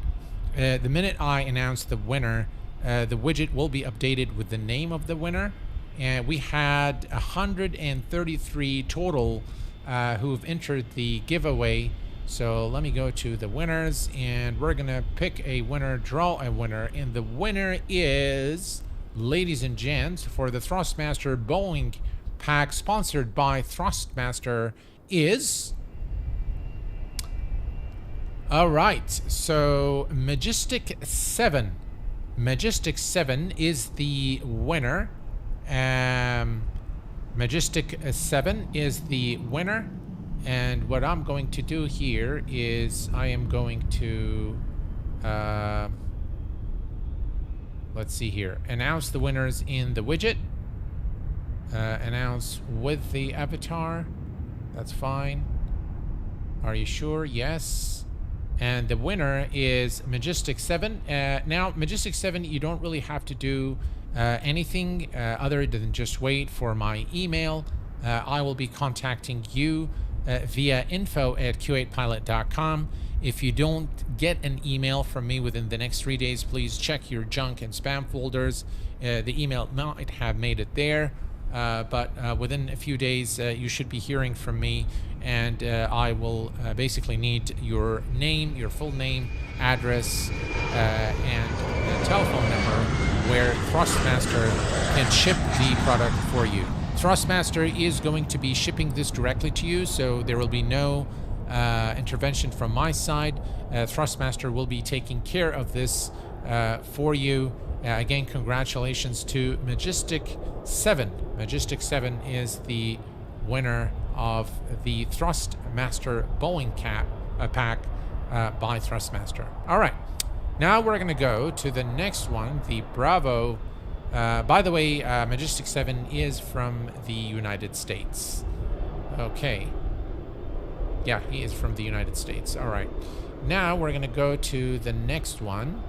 the minute I announce the winner, the widget will be updated with the name of the winner. And we had 133 total who've entered the giveaway. So let me go to the winners, and we're gonna pick a winner, draw a winner, and the winner is, ladies and gents, for the Thrustmaster Boeing pack sponsored by Thrustmaster is... All right, so Majestic 7. Majestic 7 is the winner. Majestic 7 is the winner, and what I'm going to do here is I am going to let's see here, announce the winners in the widget, announce with the avatar. That's fine. Are you sure? Yes. And the winner is Majestic 7. Now Majestic 7, you don't really have to do anything other than just wait for my email. I will be contacting you via info@q8pilot.com. If you don't get an email from me within the next 3 days, please check your junk and spam folders. The email might have made it there, but within a few days you should be hearing from me, and I will basically need your name, your full name, address, and telephone number where Thrustmaster can ship the product for you. Thrustmaster is going to be shipping this directly to you, so there will be no intervention from my side. Thrustmaster will be taking care of this for you. Again, congratulations to Majestic 7. Majestic 7 is the winner of the Thrustmaster Boeing pack by Thrustmaster. All right. Now we're going to go to the next one, the Bravo. By the way, Majestic 7 is from the United States. Okay. Yeah, he is from the United States. All right. Now we're going to go to the next one.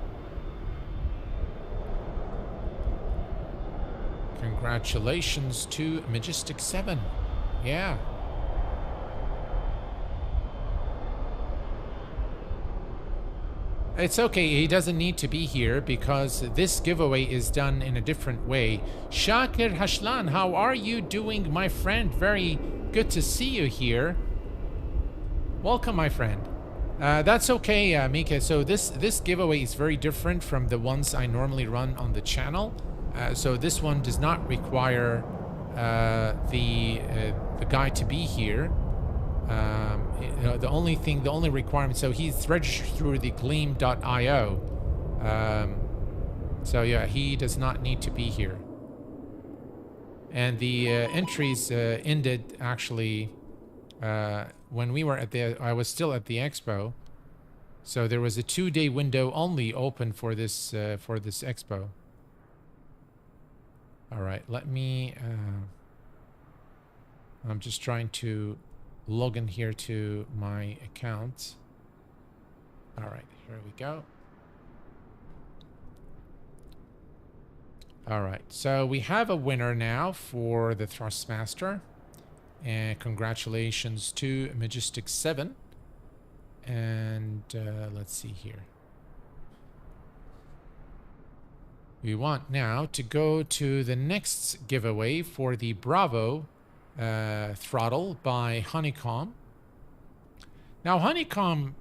Congratulations to Majestic 7. Yeah. It's okay, he doesn't need to be here because this giveaway is done in a different way. Shakir Hashlan, how are you doing, my friend? Very good to see you here. Welcome, my friend. That's okay, Mika. So this giveaway is very different from the ones I normally run on the channel. So this one does not require the guy to be here. The only requirement, so he's registered through the gleam.io. So yeah, he does not need to be here. And the entries ended actually when we were at I was still at the expo. So there was a 2-day window only open for this expo. All right, let me, I'm just trying to log in here to my account. All right, here we go. All right, so we have a winner now for the Thrustmaster, and congratulations to Majestic 7. And let's see here. We want now to go to the next giveaway for the Bravo throttle by Honeycomb. Now, Honeycomb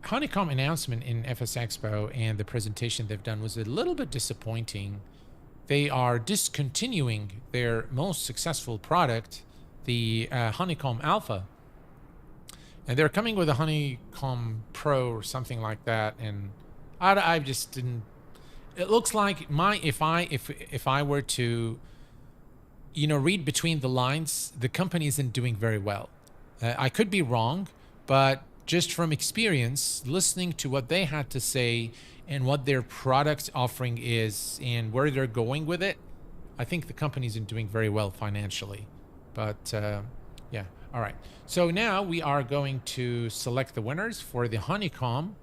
announcement in FS Expo and the presentation they've done was a little bit disappointing. They are discontinuing their most successful product, the Honeycomb Alpha. And they're coming with a Honeycomb Pro or something like that. And I just didn't... It looks like if I were to, you know, read between the lines, the company isn't doing very well. I could be wrong, but just from experience, listening to what they had to say and what their product offering is and where they're going with it, I think the company isn't doing very well financially. But yeah, all right. So now we are going to select the winners for the Honeycomb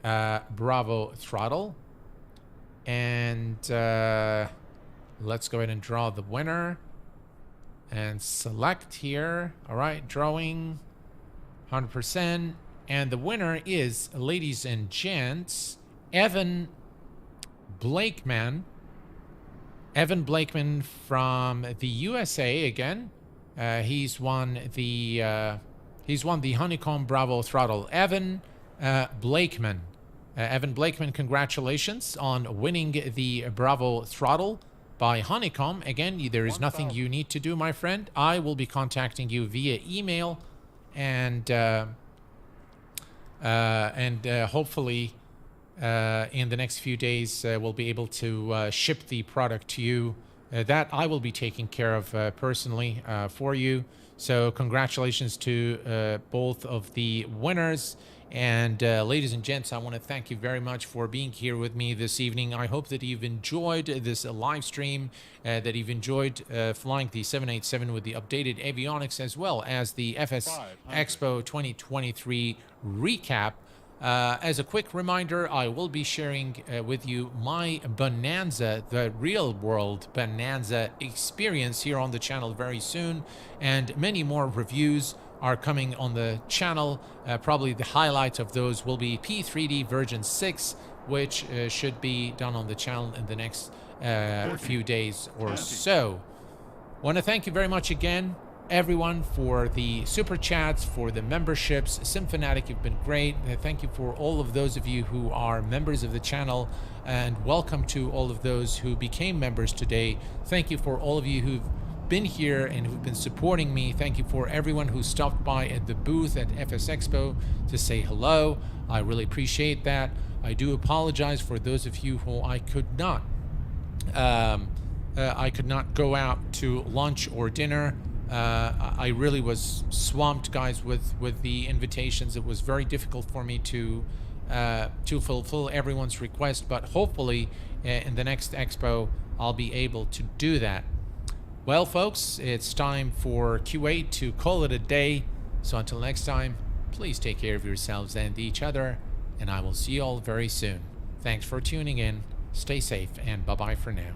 Bravo throttle. And let's go ahead and draw the winner and select here. All right, drawing 100%. And the winner is, ladies and gents, Evan Blakeman. Evan Blakeman from the USA again. He's won the Honeycomb Bravo throttle. Evan Blakeman. Evan Blakeman, congratulations on winning the Bravo throttle by Honeycomb. Again, there is nothing you need to do, my friend. I will be contacting you via email, and hopefully in the next few days we'll be able to ship the product to you. That I will be taking care of personally for you. So congratulations to both of the winners. And ladies and gents, I want to thank you very much for being here with me this evening. I hope that you've enjoyed this live stream, that you've enjoyed flying the 787 with the updated avionics, as well as the FS Expo 2023 recap. As a quick reminder, I will be sharing with you my Bonanza, the real world Bonanza experience here on the channel very soon, and many more reviews are coming on the channel. Probably the highlight of those will be P3D version 6, which should be done on the channel in the next few days or so. Want to thank you very much again, everyone, for the super chats, for the memberships. SimFanatic, you've been great. Thank you for all of those of you who are members of the channel, and welcome to all of those who became members today. Thank you for all of you who've been here and who've been supporting me. Thank you for everyone who stopped by at the booth at FS Expo to say hello. I really appreciate that. I do apologize for those of you who I could not go out to lunch or dinner. I really was swamped, guys, with the invitations. It was very difficult for me to fulfill everyone's request, but hopefully in the next expo I'll be able to do that. Well, folks, it's time for Q8 to call it a day. So until next time, please take care of yourselves and each other, and I will see you all very soon. Thanks for tuning in. Stay safe, and bye-bye for now.